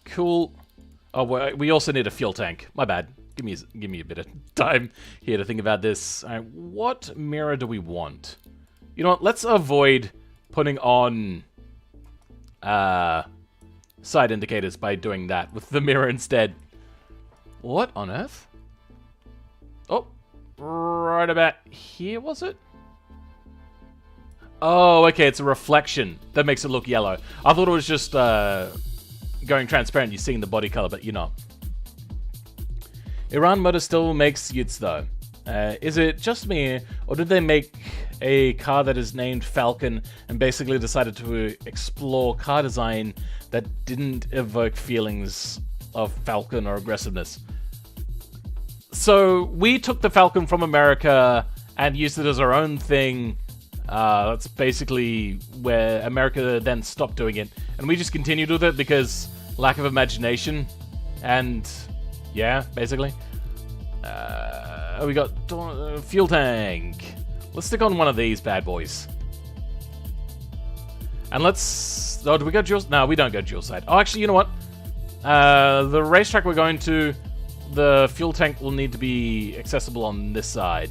Cool. Oh, we also need a fuel tank. My bad. Give me a bit of time here to think about this. Alright, what mirror do we want? You know what? Let's avoid putting on side indicators by doing that with the mirror instead. What on earth? Oh, right about here, was it? Oh, okay, it's a reflection that makes it look yellow. I thought it was just going transparent, you're seeing the body color, but you're not. Iran Motor still makes Utes though. Is it just me, or did they make a car that is named Falcon and basically decided to explore car design that didn't evoke feelings of Falcon or aggressiveness? So we took the Falcon from America and used it as our own thing. That's basically where America then stopped doing it, and we just continued with it because lack of imagination. And yeah, basically. We got fuel tank. Let's stick on one of these bad boys. And let's... Oh, do we go dual... No, we don't go dual side. Oh, actually, you know what? The racetrack we're going to, the fuel tank will need to be accessible on this side.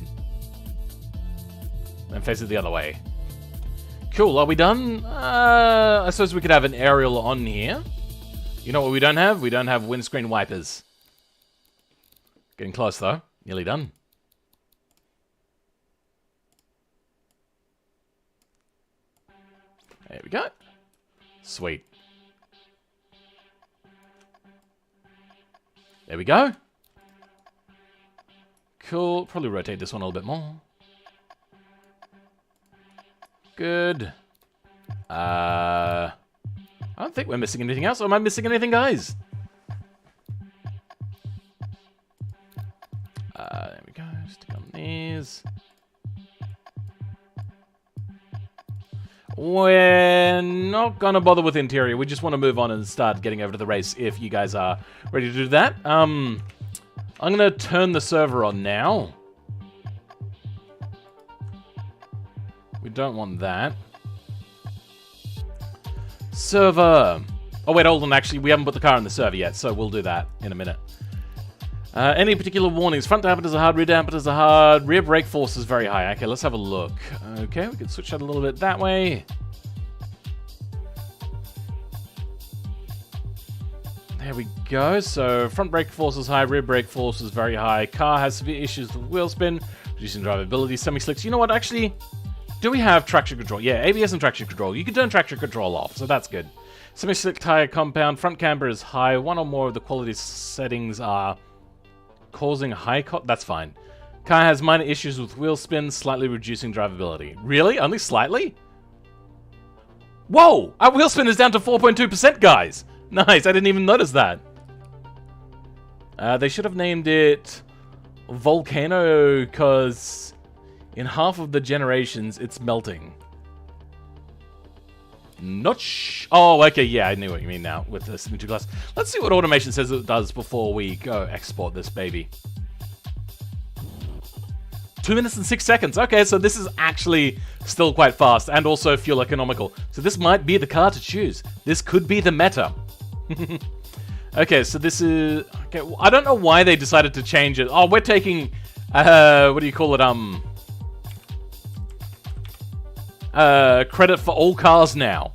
And face it the other way. Cool, are we done? I suppose we could have an aerial on here. You know what we don't have? We don't have windscreen wipers. Getting close, though. Nearly done. There we go. Sweet. There we go. Cool. Probably rotate this one a little bit more. Good. I don't think we're missing anything else. Or am I missing anything, guys? There we go. Stick on these. We're not gonna bother with interior. We just want to move on and start getting over to the race if you guys are ready to do that. I'm gonna turn the server on now. We don't want that. Server. Oh wait, hold on. Actually, we haven't put the car in the server yet, so we'll do that in a minute. Any particular warnings? Front dampers are hard, rear dampers are hard, rear brake force is very high. Okay, let's have a look. Okay, we can switch that a little bit that way. There we go. So front brake force is high, rear brake force is very high. Car has severe issues with wheel spin, reducing drivability, semi-slicks. You know what, actually? Do we have traction control? Yeah, ABS and traction control. You can turn traction control off, so that's good. Semi-slick tire compound, front camber is high. One or more of the quality settings are causing high that's fine. Car has minor issues with wheel spin, slightly reducing drivability. Really? Only slightly? Whoa! Our wheel spin is down to 4.2%, guys! Nice, I didn't even notice that. They should have named it Volcano, because in half of the generations, it's melting. Oh, okay, yeah, I knew what you mean now with the signature glass. Let's see what automation says it does before we go export this baby. 2 minutes and 6 seconds. Okay, so this is actually still quite fast and also fuel economical. So this might be the car to choose. This could be the meta. Okay, so this is... Okay, I don't know why they decided to change it. Oh, we're taking... what do you call it? Credit for all cars now.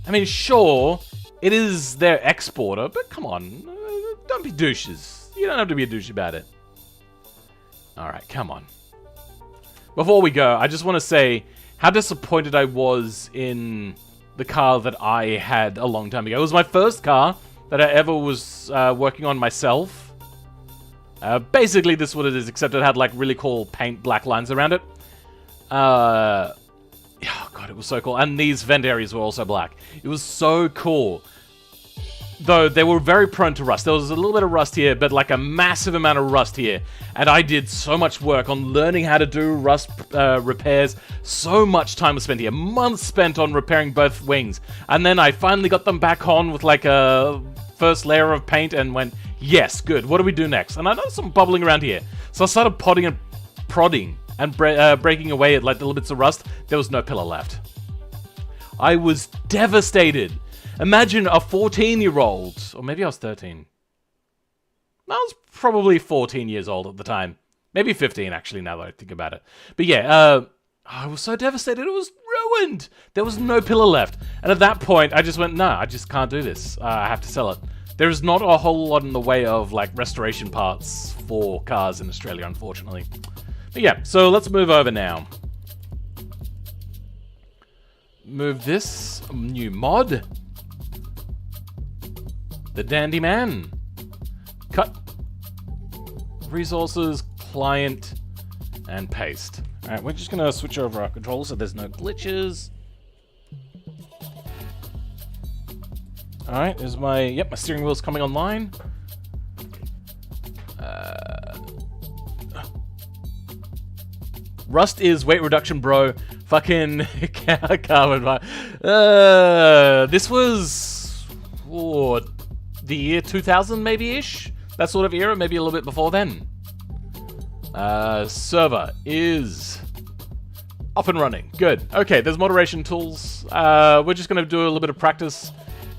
I mean, sure, it is their exporter, but come on. Don't be douches. You don't have to be a douche about it. Alright, come on. Before we go, I just want to say how disappointed I was in the car that I had a long time ago. It was my first car that I ever was working on myself. Basically, this is what it is, except it had like really cool paint black lines around it. Oh god, it was so cool. And these vent areas were also black. It was so cool. Though they were very prone to rust. There was a little bit of rust here, but like a massive amount of rust here. And I did so much work on learning how to do rust repairs. So much time was spent here. Months spent on repairing both wings. And then I finally got them back on with like a first layer of paint and went, yes, good. What do we do next? And I noticed some bubbling around here. So I started prodding and breaking away at like the little bits of rust. There was no pillar left. I was devastated. Imagine a 14-year-old, or maybe I was 13. I was probably 14 years old at the time. Maybe 15, actually, now that I think about it. But yeah, I was so devastated. It was ruined. There was no pillar left. And at that point, I just went, no, I just can't do this. I have to sell it. There is not a whole lot in the way of like restoration parts for cars in Australia, unfortunately. But yeah, so let's move over now. Move this new mod. The Dandy Man. Cut. Resources, client, and paste. Alright, we're just gonna switch over our controls so there's no glitches. Alright, there's my... Yep, my steering wheel's coming online. Rust is weight reduction, bro. Fucking carbon. This was... what? The year 2000, maybe-ish? That sort of era, maybe a little bit before then. Server is up and running. Good. Okay, there's moderation tools. We're just going to do a little bit of practice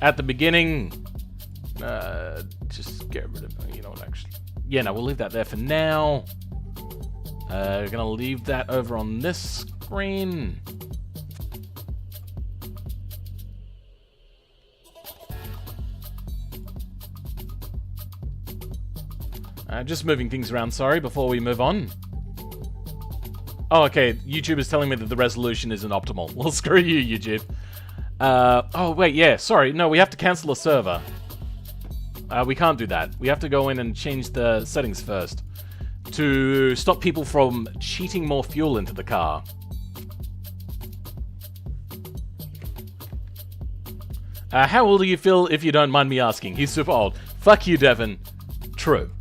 at the beginning. Just get rid of... You know what, actually... Yeah, no, we'll leave that there for now. We're going to leave that over on this screen. Just moving things around, sorry, before we move on. Oh, okay, YouTube is telling me that the resolution isn't optimal. Well, screw you, YouTube. Oh, wait, yeah, sorry. No, we have to cancel a server. We can't do that. We have to go in and change the settings first to stop people from cheating more fuel into the car. How old do you feel, if you don't mind me asking? He's super old. Fuck you, Devin. True.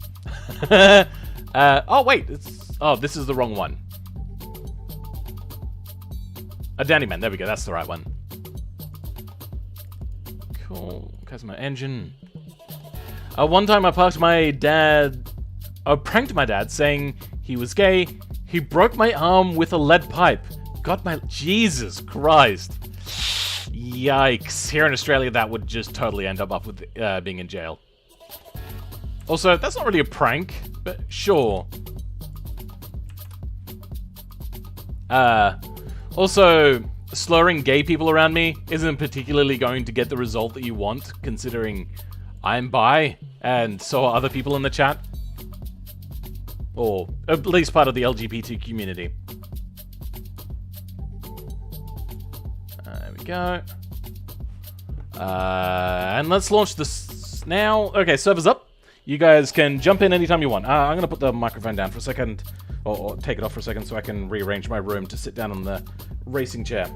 Oh, wait. This is the wrong one. A Dandy Man. There we go. That's the right one. Cool. That's my engine. One time I pranked my dad saying he was gay. He broke my arm with a lead pipe. Got my... Jesus Christ. Yikes. Here in Australia, that would just totally end up with being in jail. Also, that's not really a prank, but sure. Also, slurring gay people around me isn't particularly going to get the result that you want, considering I'm bi, and so are other people in the chat. Or at least part of the LGBT community. There we go. And let's launch this now. Okay, server's up. You guys can jump in anytime you want. I'm going to put the microphone down for a second, or take it off for a second so I can rearrange my room to sit down on the racing chair.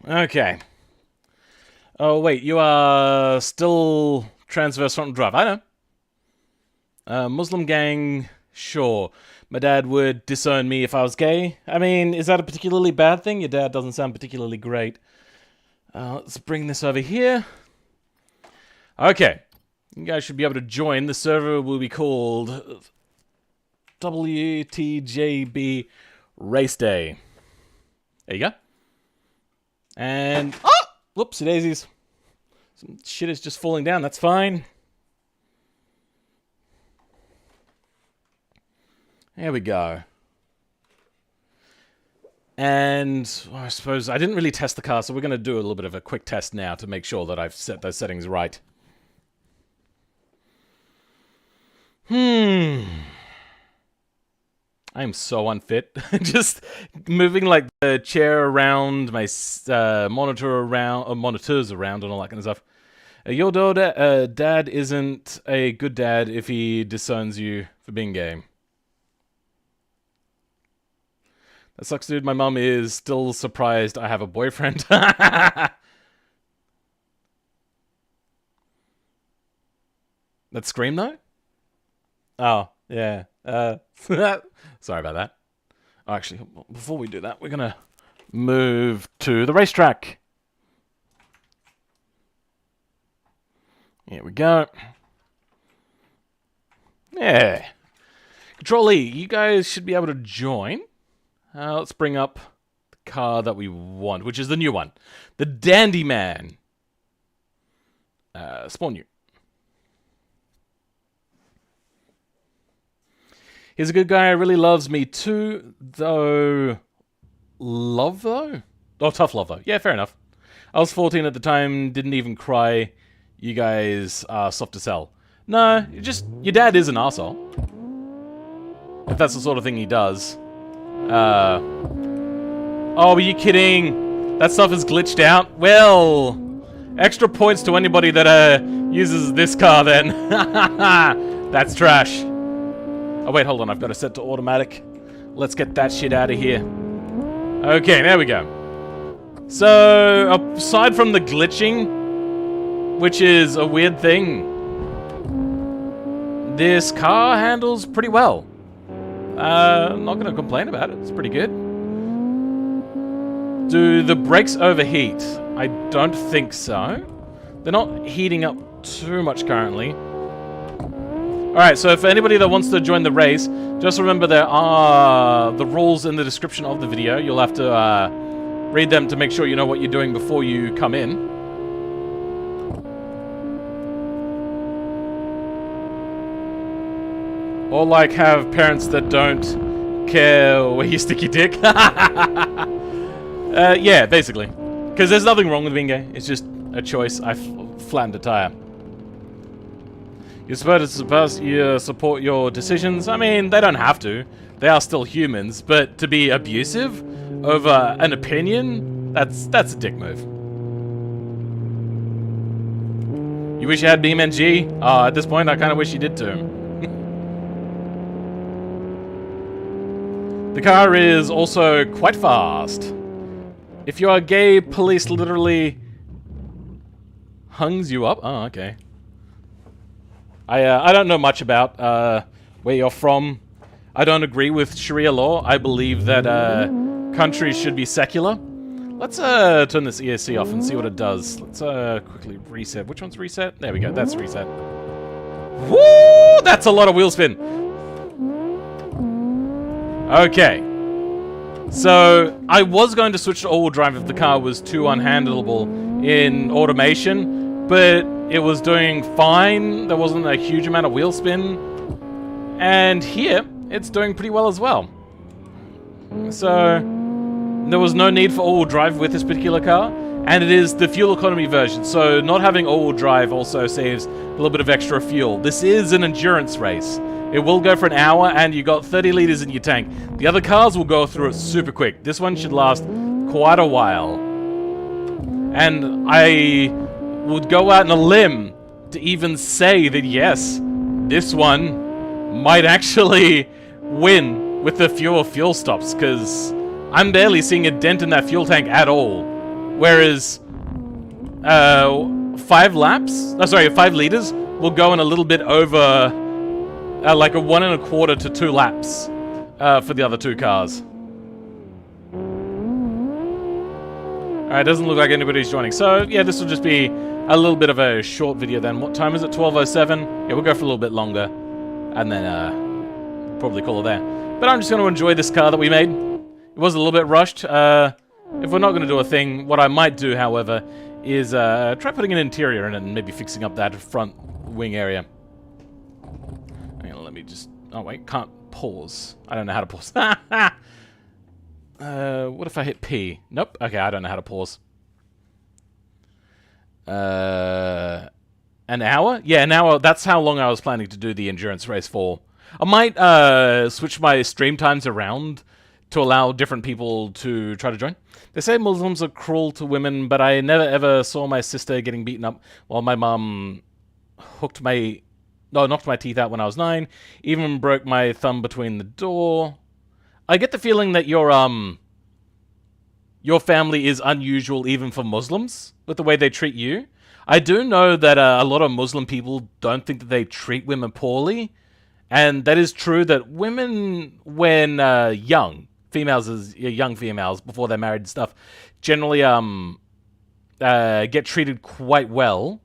Okay. Oh, wait, you are still transverse front drive. I know. Muslim gang, sure. My dad would disown me if I was gay. I mean, is that a particularly bad thing? Your dad doesn't sound particularly great. Let's bring this over here. Okay. You guys should be able to join. The server will be called WTJB Race Day. There you go. And... oh! Whoopsie daisies. Some shit is just falling down. That's fine. There we go. And I suppose I didn't really test the car, so we're going to do a little bit of a quick test now to make sure that I've set those settings right. I am so unfit. Just moving like the chair around, my monitor around, monitors around, and all that kind of stuff. Your dad isn't a good dad if he disowns you for being gay. That sucks, dude. My mum is still surprised I have a boyfriend. That scream, though? Oh, yeah. Sorry about that. Oh, actually, before we do that, we're going to move to the racetrack. Here we go. Yeah. Control E, you guys should be able to join. Let's bring up the car that we want, which is the new one. The Dandy Man. Spawn you. He's a good guy, really loves me too, though... Love, though? Oh, tough love, though. Yeah, fair enough. I was 14 at the time, didn't even cry. You guys are soft to sell. No, your dad is an arsehole. If that's the sort of thing he does. Oh, are you kidding? That stuff is glitched out? Well, extra points to anybody that uses this car then. That's trash. Oh wait, hold on, I've got it set to automatic. Let's get that shit out of here. Okay, there we go. So, aside from the glitching, which is a weird thing, this car handles pretty well. I'm not going to complain about it. It's pretty good. Do the brakes overheat? I don't think so. They're not heating up too much currently. Alright, so for anybody that wants to join the race, just remember there are the rules in the description of the video. You'll have to read them to make sure you know what you're doing before you come in. Or like have parents that don't care where you stick your dick. Yeah, basically. Because there's nothing wrong with being gay. It's just a choice. I flattened a tire. You're supposed to support your decisions. I mean, they don't have to. They are still humans. But to be abusive over an opinion, that's a dick move. You wish you had BeamNG? At this point, I kind of wish you did too. The car is also quite fast. If you are gay, police literally hungs you up. Oh, okay. I don't know much about where you're from. I don't agree with Sharia law. I believe that countries should be secular. Let's turn this ESC off and see what it does. Let's quickly reset. Which one's reset? There we go. That's reset. Woo! That's a lot of wheel spin. Okay. So, I was going to switch to all-wheel drive if the car was too unhandleable in automation, but it was doing fine. There wasn't a huge amount of wheel spin. And here, it's doing pretty well as well. So, there was no need for all-wheel drive with this particular car, and it is the fuel economy version, so not having all-wheel drive also saves a little bit of extra fuel. This is an endurance race. It will go for an hour, and you got 30 liters in your tank. The other cars will go through it super quick. This one should last quite a while. And I would go out on a limb to even say that yes, this one might actually win with the fewer fuel stops, because I'm barely seeing a dent in that fuel tank at all. Whereas 5 laps, 5 liters will go in a little bit over, like a 1 1/4 to 2 laps for the other 2 cars. Alright, doesn't look like anybody's joining. So, yeah, this will just be a little bit of a short video then. What time is it? 12:07? Yeah, we'll go for a little bit longer. And then, probably call it there. But I'm just going to enjoy this car that we made. It was a little bit rushed. If we're not going to do a thing, what I might do, however, is try putting an interior in it and maybe fixing up that front wing area. Hang on, let me just... Oh, wait, can't pause. I don't know how to pause. What if I hit P? Nope. Okay, I don't know how to pause. An hour? Yeah, an hour. That's how long I was planning to do the endurance race for. I might switch my stream times around to allow different people to try to join. They say Muslims are cruel to women, but I never ever saw my sister getting beaten up while my mum knocked my teeth out when I was 9. Even broke my thumb between the door. I get the feeling that your family is unusual even for Muslims with the way they treat you. I do know that a lot of Muslim people don't think that they treat women poorly. And that is true that women, when young, young females, before they're married and stuff, generally get treated quite well.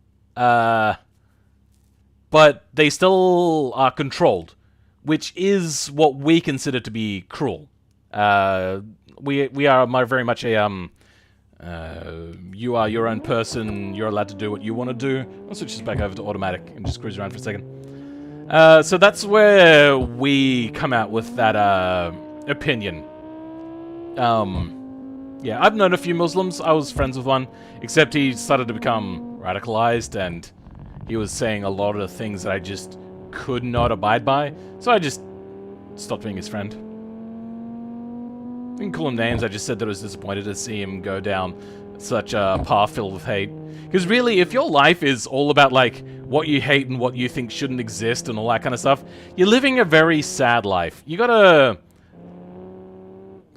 But they still are controlled, which is what we consider to be cruel. We are very much a you are your own person. You're allowed to do what you want to do. I'll switch this back over to automatic and just cruise around for a second. So that's where we come out with that opinion. Yeah, I've known a few Muslims. I was friends with one, except he started to become radicalized, and he was saying a lot of things that I just could not abide by. So I just stopped being his friend. I didn't call him names. I just said that I was disappointed to see him go down such a path filled with hate. Because really, if your life is all about, like, what you hate and what you think shouldn't exist and all that kind of stuff, you're living a very sad life. You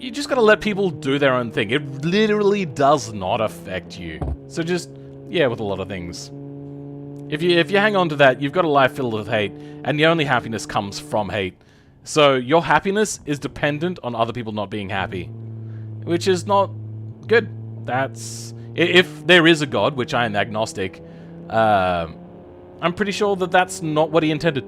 just gotta let people do their own thing. It literally does not affect you. So just, yeah, with a lot of things. If you hang on to that, you've got a life filled with hate, and your only happiness comes from hate. So your happiness is dependent on other people not being happy, which is not good. That's... If there is a God, which I am agnostic, I'm pretty sure that that's not what he intended.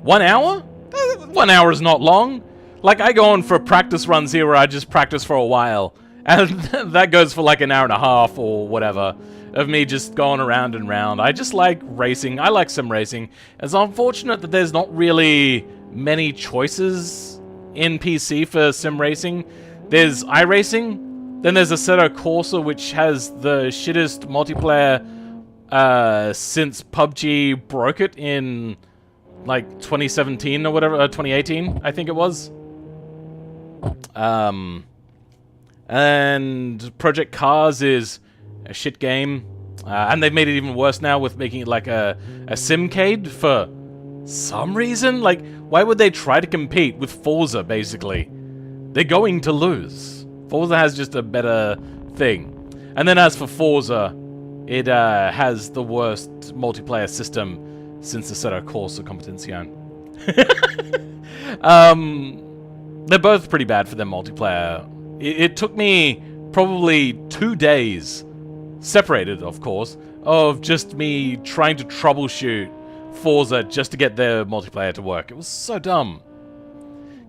1 hour? 1 hour is not long. Like, I go on for practice runs here where I just practice for a while. And that goes for like an hour and a half or whatever of me just going around and round. I just like racing. I like sim racing. It's unfortunate that there's not really many choices in PC for sim racing. There's iRacing. Then there's Assetto Corsa, which has the shittest multiplayer since PUBG broke it in like 2017 or whatever, 2018, I think it was. And Project Cars is a shit game. And they've made it even worse now with making it like a simcade for some reason. Like, why would they try to compete with Forza, basically? They're going to lose. Forza has just a better thing. And then as for Forza, it has the worst multiplayer system since the Assetto Corsa Competizione. They're both pretty bad for their multiplayer. It took me probably 2 days, separated of course, of just me trying to troubleshoot Forza just to get their multiplayer to work. It was so dumb.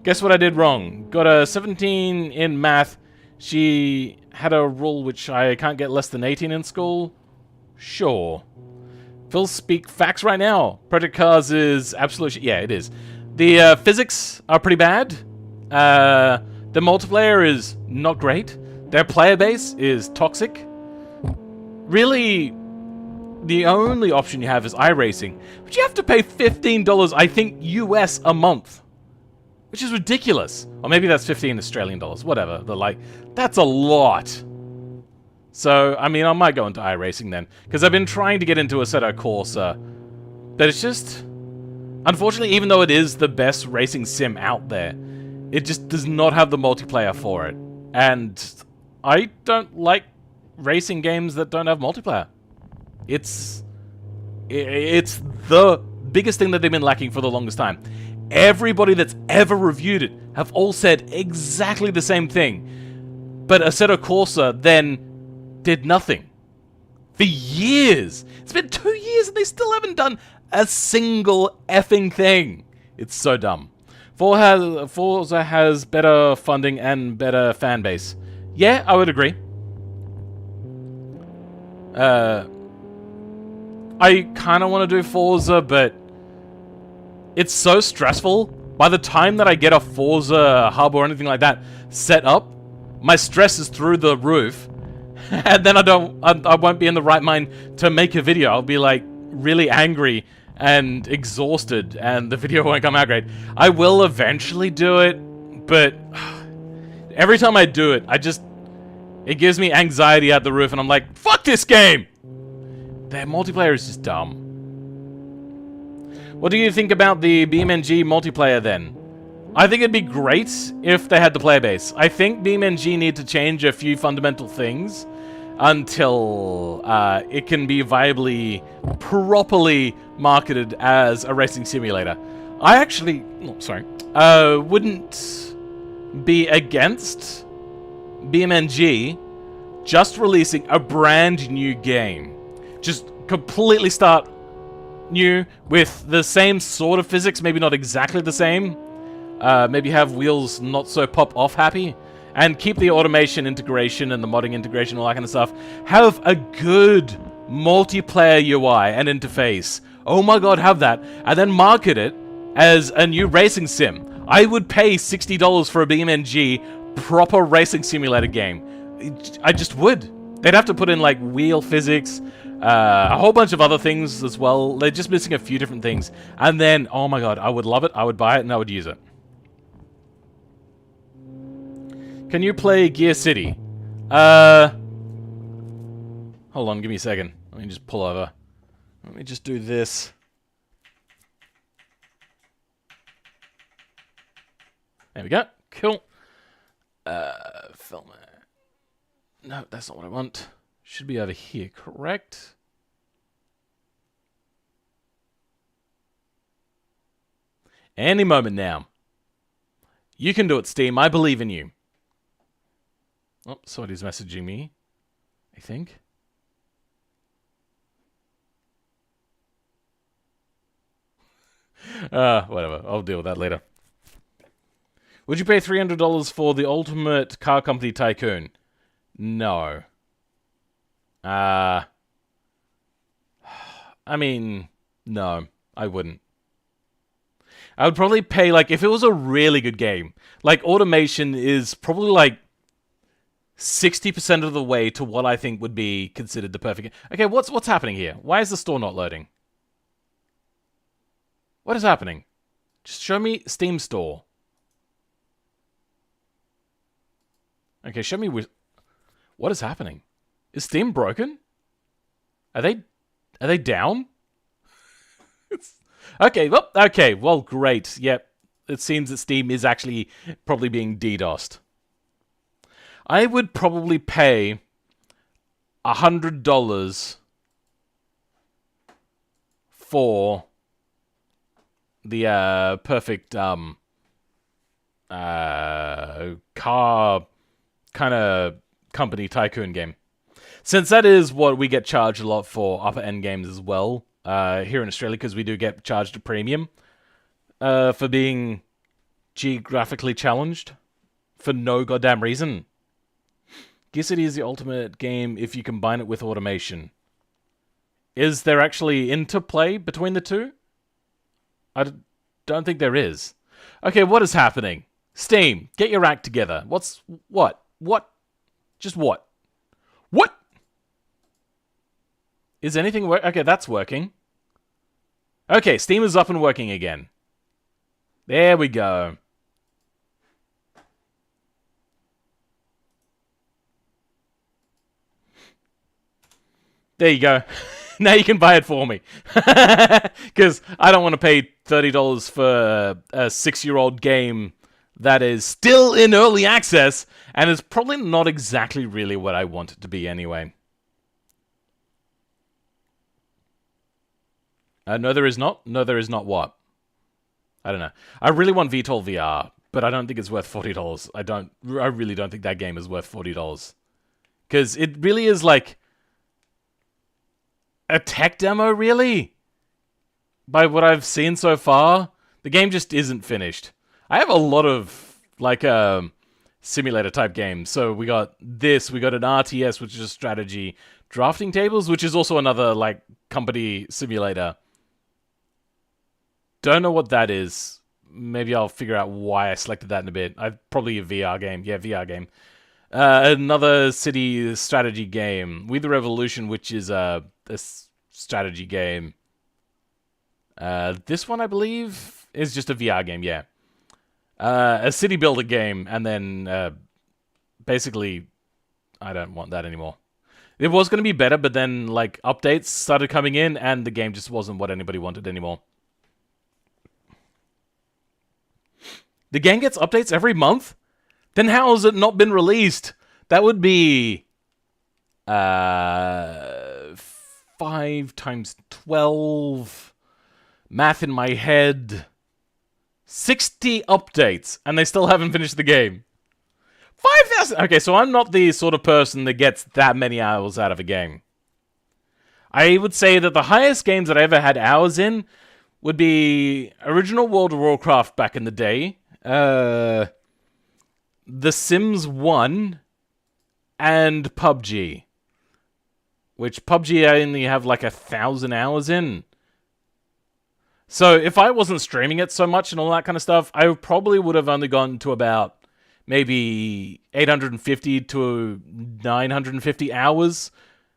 Guess what I did wrong? Got a 17 in math. She had a rule which I can't get less than 18 in school. Sure. Phil speak facts right now. Project Cars is absolute shit. Yeah, it is. The physics are pretty bad. The multiplayer is not great. Their player base is toxic. Really, the only option you have is iRacing, but you have to pay $15, I think, US a month. Which is ridiculous. Or maybe that's 15 Australian dollars, whatever. They're like, that's a lot. So, I mean, I might go into iRacing then. Because I've been trying to get into Assetto Corsa. But it's just... Unfortunately, even though it is the best racing sim out there, it just does not have the multiplayer for it. And I don't like racing games that don't have multiplayer. It's the biggest thing that they've been lacking for the longest time. Everybody that's ever reviewed it have all said exactly the same thing. But Assetto Corsa then did nothing. For years. It's been 2 years and they still haven't done a single effing thing. It's so dumb. Forza has better funding and better fan base. Yeah, I would agree. I kind of want to do Forza, but it's so stressful. By the time that I get a Forza hub or anything like that set up, my stress is through the roof, and then I won't be in the right mind to make a video. I'll be like really angry and exhausted, and the video won't come out great. I will eventually do it, but every time I do it, it gives me anxiety at the roof, and I'm like, fuck this game! Their multiplayer is just dumb. What do you think about the BeamNG multiplayer then? I think it'd be great if they had the player base. I think BeamNG need to change a few fundamental things until it can be viably, properly marketed as a racing simulator. I actually, wouldn't be against BeamNG just releasing a brand new game. Just completely start new with the same sort of physics, maybe not exactly the same. Maybe have wheels not so pop-off happy, and keep the automation integration and the modding integration, all that kind of stuff. Have a good multiplayer UI and interface. Oh my god, have that. And then market it as a new racing sim. I would pay $60 for a BeamNG proper racing simulator game. I just would. They'd have to put in like wheel physics, a whole bunch of other things as well. They're just missing a few different things. And then, oh my god, I would love it, I would buy it, and I would use it. Can you play Gear City? Hold on, give me a second. Let me just pull over. Let me just do this. There we go. Cool. Film it. No, that's not what I want. Should be over here, correct? Any moment now. You can do it, Steam. I believe in you. Oh, somebody's messaging me, I think. Whatever. I'll deal with that later. Would you pay $300 for the Ultimate Car Company Tycoon? No. I mean, no, I wouldn't. I would probably pay, like, if it was a really good game. Like, automation is probably, like, 60% of the way to what I think would be considered the perfect game. Okay, what's happening here? Why is the store not loading? What is happening? Just show me Steam Store. Okay, show me what is happening? Is Steam broken? Are they down? Okay, well, great. Yep, it seems that Steam is actually probably being DDoSed. I would probably pay $100 for the perfect car kind of company tycoon game. Since that is what we get charged a lot for upper end games as well here in Australia, because we do get charged a premium for being geographically challenged for no goddamn reason. Gear City is the ultimate game if you combine it with automation. Is there actually interplay between the two? I don't think there is. Okay, what is happening? Steam, get your act together. What? Just what? What? Is anything work? Okay, that's working. Okay, Steam is up and working again. There we go. There you go. Now you can buy it for me. Because I don't want to pay $30 for a 6-year-old game that is still in early access, and is probably not exactly really what I want it to be anyway. No, there is not. No, there is not what? I don't know. I really want VTOL VR, but I don't think it's worth $40. I really don't think that game is worth $40. Because it really is like a tech demo, really? By what I've seen so far, the game just isn't finished. I have a lot of, like, simulator type games. So we got this, we got an RTS, which is a strategy. Drafting Tables, which is also another, like, company simulator. Don't know what that is. Maybe I'll figure out why I selected that in a bit. Probably a VR game. Yeah, VR game. Another city strategy game. We the Revolution, which is a strategy game. This one, I believe, is just a VR game, yeah. A city builder game, and then basically, I don't want that anymore. It was going to be better, but then like updates started coming in, and the game just wasn't what anybody wanted anymore. The game gets updates every month? Then how has it not been released? That would be 5 times 12. Math in my head. 60 updates, and they still haven't finished the game. 5,000. Okay, so I'm not the sort of person that gets that many hours out of a game. I would say that the highest games that I ever had hours in would be original World of Warcraft back in the day. The Sims 1 and PUBG. Which PUBG I only have like 1,000 hours in. So if I wasn't streaming it so much and all that kind of stuff, I probably would have only gone to about maybe 850 to 950 hours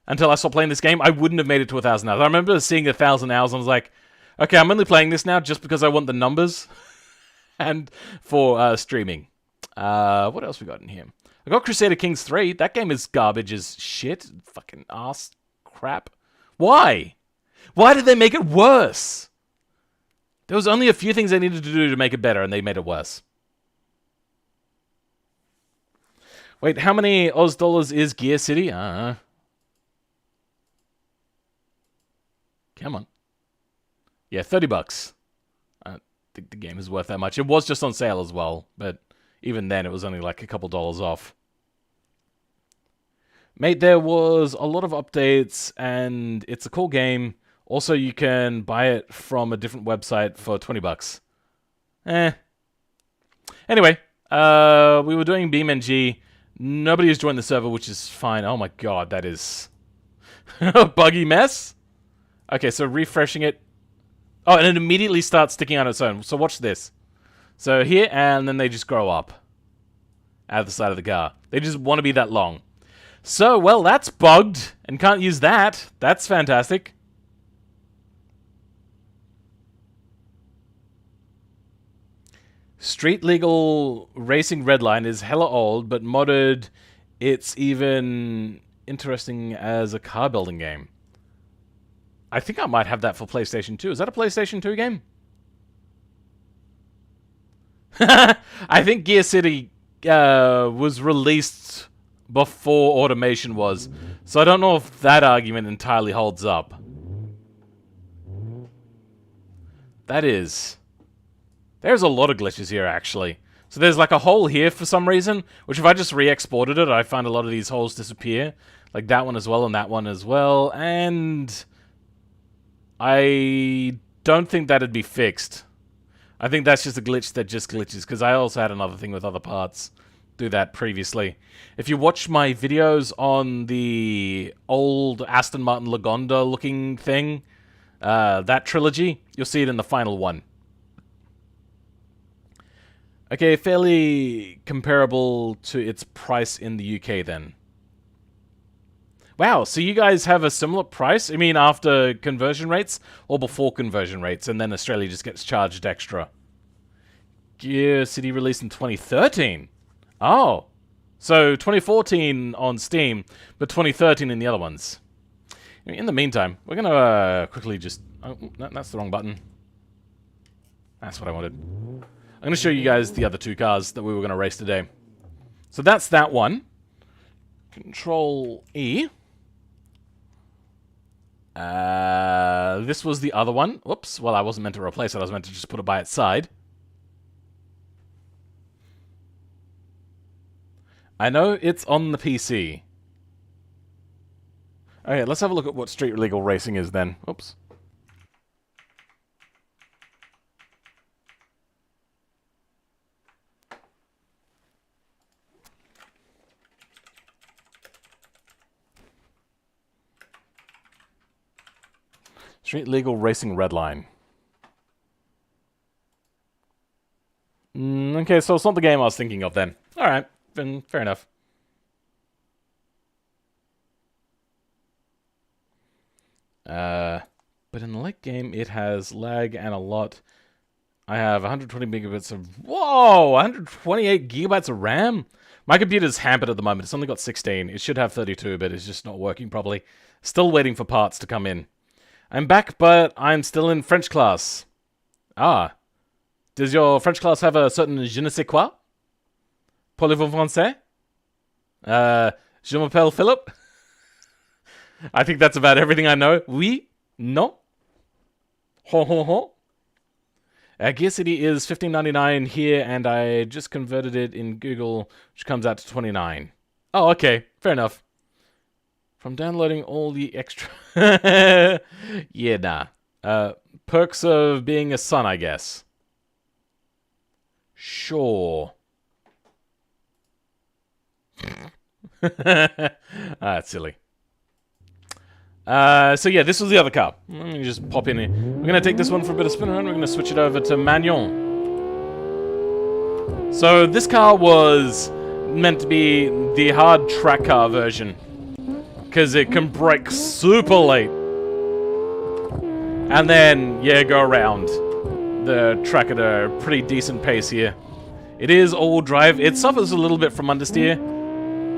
until I stopped playing this game. I wouldn't have made it to 1,000 hours. I remember seeing 1,000 hours and I was like, okay, I'm only playing this now just because I want the numbers and for streaming. What else we got in here? I got Crusader Kings 3. That game is garbage as shit. Fucking ass crap. Why? Why did they make it worse? There was only a few things they needed to do to make it better, and they made it worse. Wait, how many Oz dollars is Gear City? Come on. Yeah, $30. I don't think the game is worth that much. It was just on sale as well, but even then it was only like a couple dollars off. Mate, there was a lot of updates, and it's a cool game. Also, you can buy it from a different website for $20. Anyway, we were doing BeamNG. Nobody has joined the server, which is fine. Oh my god, that is a buggy mess. Okay, so refreshing it. Oh, and it immediately starts sticking on its own. So watch this. So here, and then they just grow up out of the side of the car. They just want to be that long. So, well, that's bugged, and can't use that. That's fantastic. Street Legal Racing Redline is hella old, but modded, it's even interesting as a car building game. I think I might have that for PlayStation 2. Is that a PlayStation 2 game? I think Gear City was released before Automation was, so I don't know if that argument entirely holds up. That is... There's a lot of glitches here, actually. So there's like a hole here for some reason, which if I just re-exported it, I find a lot of these holes disappear. Like that one as well, and that one as well, and... I don't think that'd be fixed. I think that's just a glitch that just glitches, because I also had another thing with other parts do that previously. If you watch my videos on the old Aston Martin Lagonda looking thing, that trilogy, you'll see it in the final one. Okay, fairly comparable to its price in the UK then. Wow, so you guys have a similar price? I mean, after conversion rates or before conversion rates, and then Australia just gets charged extra? Gear City released in 2013. Oh, so 2014 on Steam, but 2013 in the other ones. In the meantime, we're going to quickly just... Oh, that's the wrong button. That's what I wanted. I'm going to show you guys the other two cars that we were going to race today. So that's that one. Control E. This was the other one. Whoops. Well, I wasn't meant to replace it. I was meant to just put it by its side. I know it's on the PC. Okay, let's have a look at what Street Legal Racing is then. Oops. Street Legal Racing Redline. Okay, so it's not the game I was thinking of then. Alright, then fair enough. But in the late game, it has lag and a lot. I have 120 megabits of... Whoa! 128 gigabytes of RAM? My computer's hampered at the moment. It's only got 16. It should have 32, but it's just not working properly. Still waiting for parts to come in. I'm back, but I'm still in French class. Ah. Does your French class have a certain je ne sais quoi? Parlez-vous français? Je m'appelle Philip. I think that's about everything I know. Oui? No? Ho ho ho? Gear City is $15.99 here, and I just converted it in Google, which comes out to $29. Oh, okay. Fair enough. From downloading all the extra... yeah, nah. Perks of being a son, I guess. Sure. That's silly. So yeah, this was the other car. Let me just pop in here. We're going to take this one for a bit of spin around. We're going to switch it over to Magnon. So this car was meant to be the hard track car version, because it can brake super late. And then, yeah, go around the track at a pretty decent pace here. It is all-wheel drive. It suffers a little bit from understeer.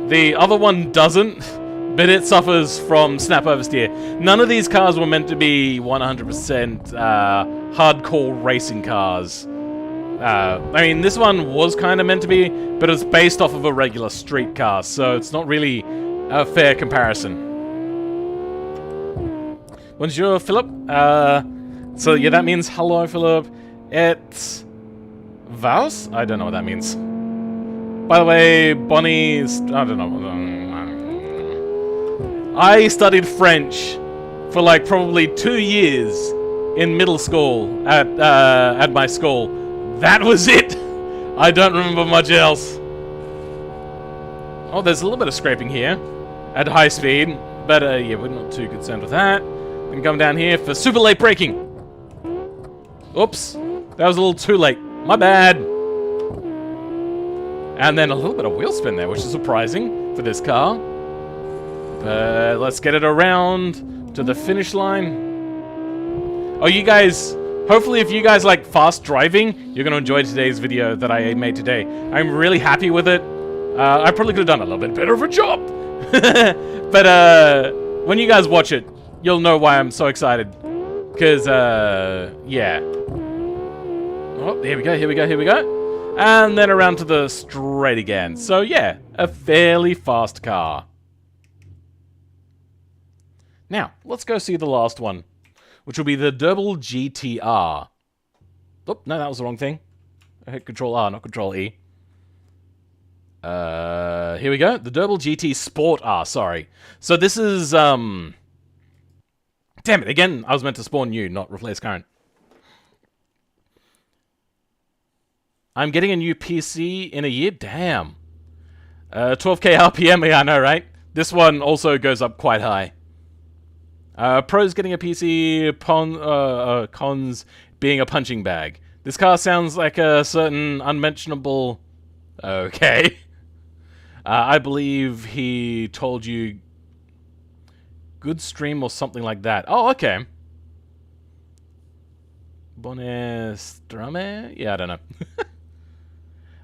The other one doesn't, but it suffers from snap oversteer. None of these cars were meant to be 100% hardcore racing cars. I mean, this one was kind of meant to be, but it's based off of a regular street car, so it's not really a fair comparison. Bonjour, Philip. So yeah, that means hello, Philip. It's Vaus? I don't know what that means. By the way, Bonnie's... I don't know. I studied French for like probably 2 years in middle school at my school. That was it. I don't remember much else. Oh, there's a little bit of scraping here at high speed, but yeah, we're not too concerned with that. We can come down here for super late braking. Oops, that was a little too late. My bad. And then a little bit of wheel spin there, which is surprising for this car. But let's get it around to the finish line. Oh, you guys, hopefully if you guys like fast driving, you're going to enjoy today's video that I made today. I'm really happy with it. I probably could have done a little bit better of a job. But when you guys watch it, you'll know why I'm so excited. Because, yeah. Oh, here we go, here we go, here we go. And then around to the straight again. So, yeah, a fairly fast car. Now, let's go see the last one, which will be the Derbil GTR. Oh, no, that was the wrong thing. I hit Control R, not Control E. Here we go. The Derbil GT Sport R, sorry. So this is, damn it, again, I was meant to spawn new, not replace current. I'm getting a new PC in a year? Damn. 12k RPM, yeah, I know, right? This one also goes up quite high. Pros getting a PC, cons being a punching bag. This car sounds like a certain unmentionable... Okay. I believe he told you... Good stream or something like that. Oh, okay. Bonestrame? Yeah, I don't know.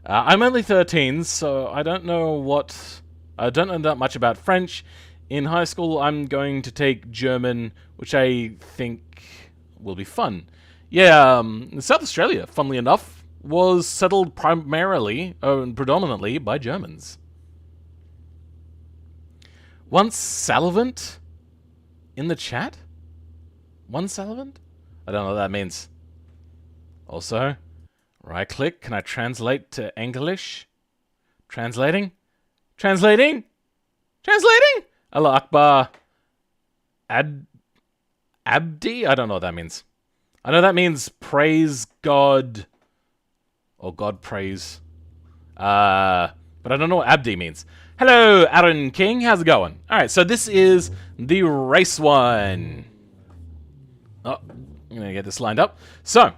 I'm only 13, so I don't know that much about French. In high school, I'm going to take German, which I think will be fun. Yeah, South Australia, funnily enough, was settled primarily and predominantly by Germans. Once salivant in the chat? One salivant? I don't know what that means. Also, right click. Can I translate to English? Translating? Translating? Translating? Allah Akbar. Abdi? I don't know what that means. I know that means praise God. Or God praise. But I don't know what Abdi means. Hello, Aaron King. How's it going? Alright, so this is the race one. Oh, I'm going to get this lined up. So,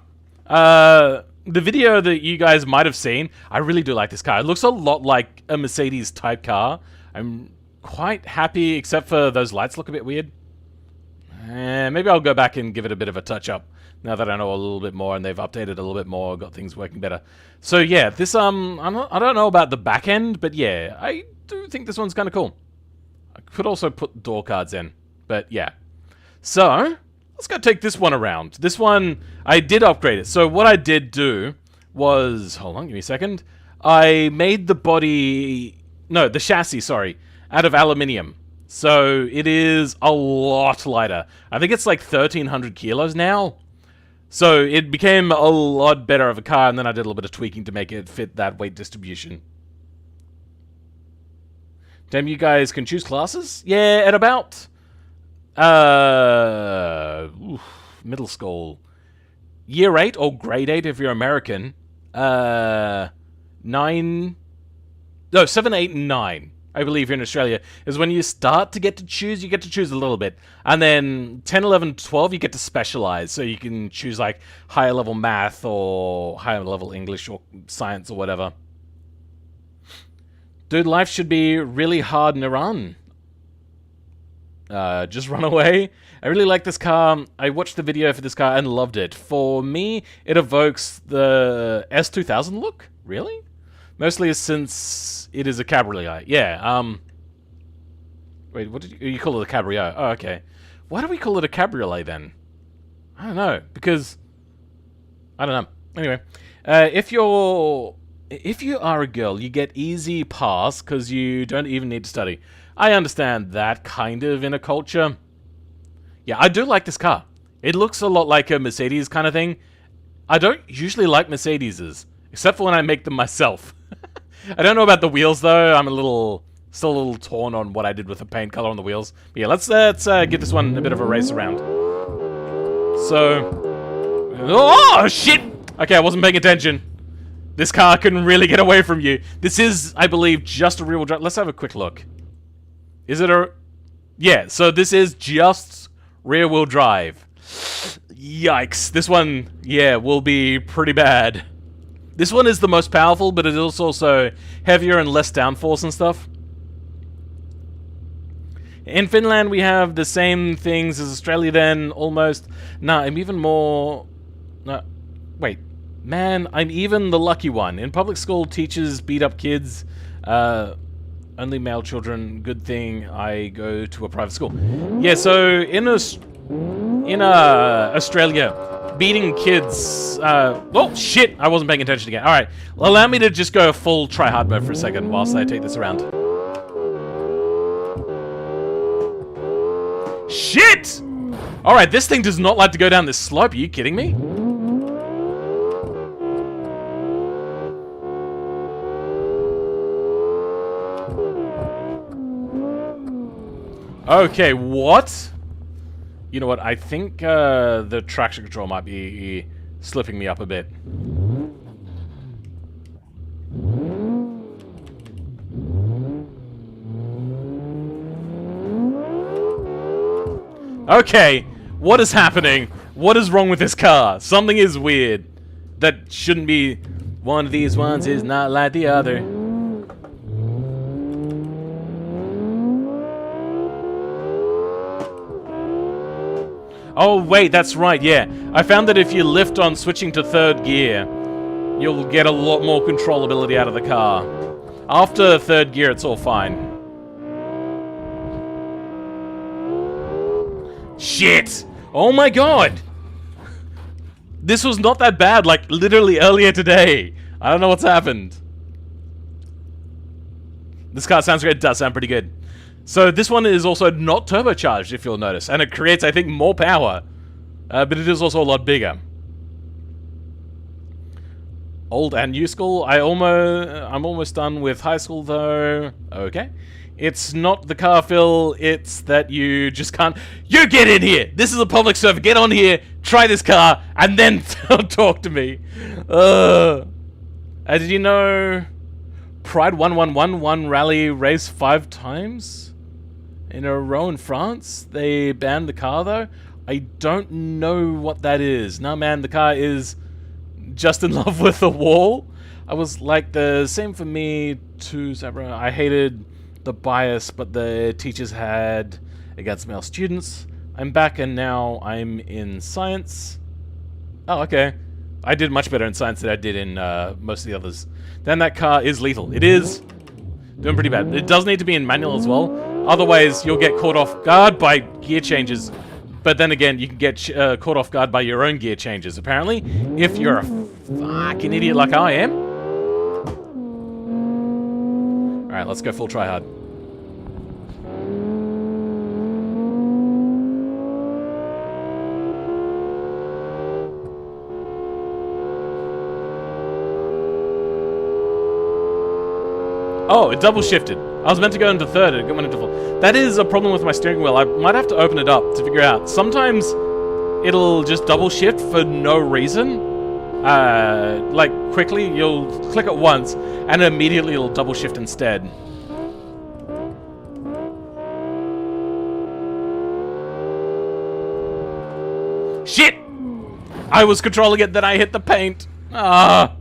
the video that you guys might have seen, I really do like this car. It looks a lot like a Mercedes type car. I'm quite happy, except for those lights look a bit weird. Maybe I'll go back and give it a bit of a touch-up, now that I know a little bit more and they've updated a little bit more, got things working better. So yeah, this, I don't know about the back end, but yeah, I do think this one's kind of cool. I could also put door cards in, but yeah. So, let's go take this one around. This one, I did upgrade it. So what I did do was, hold on, give me a second. I made the body, no, the chassis, sorry, out of aluminium. So it is a lot lighter. I think it's like 1,300 kilos now. So it became a lot better of a car, and then I did a little bit of tweaking to make it fit that weight distribution. Damn, you guys can choose classes? Yeah, at about... middle school. Year 8 or grade 8 if you're American. 7, 8, and 9. I believe here in Australia, is when you start to get to choose, you get to choose a little bit. And then 10, 11, 12, you get to specialize. So you can choose like higher level math or higher level English or science or whatever. Dude, life should be really hard in Iran. Just run away. I really like this car. I watched the video for this car and loved it. For me, it evokes the S2000 look. Really? Mostly since it is a cabriolet. Yeah, wait, what did you call it, a cabriolet? Oh, okay. Why do we call it a cabriolet then? I don't know, because... I don't know. Anyway, if you are a girl, you get easy pass because you don't even need to study. I understand that kind of in a culture. Yeah, I do like this car. It looks a lot like a Mercedes kind of thing. I don't usually like Mercedeses, except for when I make them myself. I don't know about the wheels though. I'm still a little torn on what I did with the paint color on the wheels. But yeah, let's give this one a bit of a race around. So, oh shit! Okay, I wasn't paying attention. This car can really get away from you. This is, I believe, just a rear-wheel drive. Let's have a quick look. Is it a... Yeah, so this is just rear-wheel drive. Yikes. This one, yeah, will be pretty bad. This one is the most powerful, but it is also heavier and less downforce and stuff. In Finland, we have the same things as Australia then, almost. Nah, I'm even more... No, wait. Man, I'm even the lucky one. In public school, teachers beat up kids. Only male children. Good thing I go to a private school. Yeah, so in Australia, beating kids... oh, shit! I wasn't paying attention again. Alright, well, allow me to just go full try-hard mode for a second whilst I take this around. Shit! Alright, this thing does not like to go down this slope. Are you kidding me? Okay, what? You know what, I think the traction control might be slipping me up a bit. Okay, what is happening? What is wrong with this car? Something is weird. That shouldn't be... One of these ones is not like the other. Oh, wait, that's right, yeah. I found that if you lift on switching to third gear, you'll get a lot more controllability out of the car. After third gear, it's all fine. Shit! Oh my god! This was not that bad, like, literally earlier today. I don't know what's happened. This car sounds great. It does sound pretty good. So this one is also not turbocharged, if you'll notice. And it creates, I think, more power. But it is also a lot bigger. Old and new school. I'm almost done with high school, though. Okay. It's not the car, Phil. It's that you just can't... You get in here! This is a public server. Get on here, try this car, and then talk to me. Did you know... Pride 1111 won rally race 5 times in a row in France? They banned the car, though? I don't know what that is. Nah, man, the car is just in love with the wall. I was like, the same for me too, Sabra. I hated the bias, but the teachers had against male students. I'm back and now I'm in science. Oh, okay. I did much better in science than I did in most of the others. Then that car is lethal. It is doing pretty bad. It does need to be in manual as well. Otherwise, you'll get caught off guard by gear changes. But then again, you can get caught off guard by your own gear changes, apparently. If you're a fucking idiot like I am. Alright, let's go full try hard. Oh, it double shifted. I was meant to go into third, it went into fourth. That is a problem with my steering wheel. I might have to open it up to figure out. Sometimes it'll just double shift for no reason. Like, quickly, you'll click it once, and immediately it'll double shift instead. Shit! I was controlling it, then I hit the paint. Ah.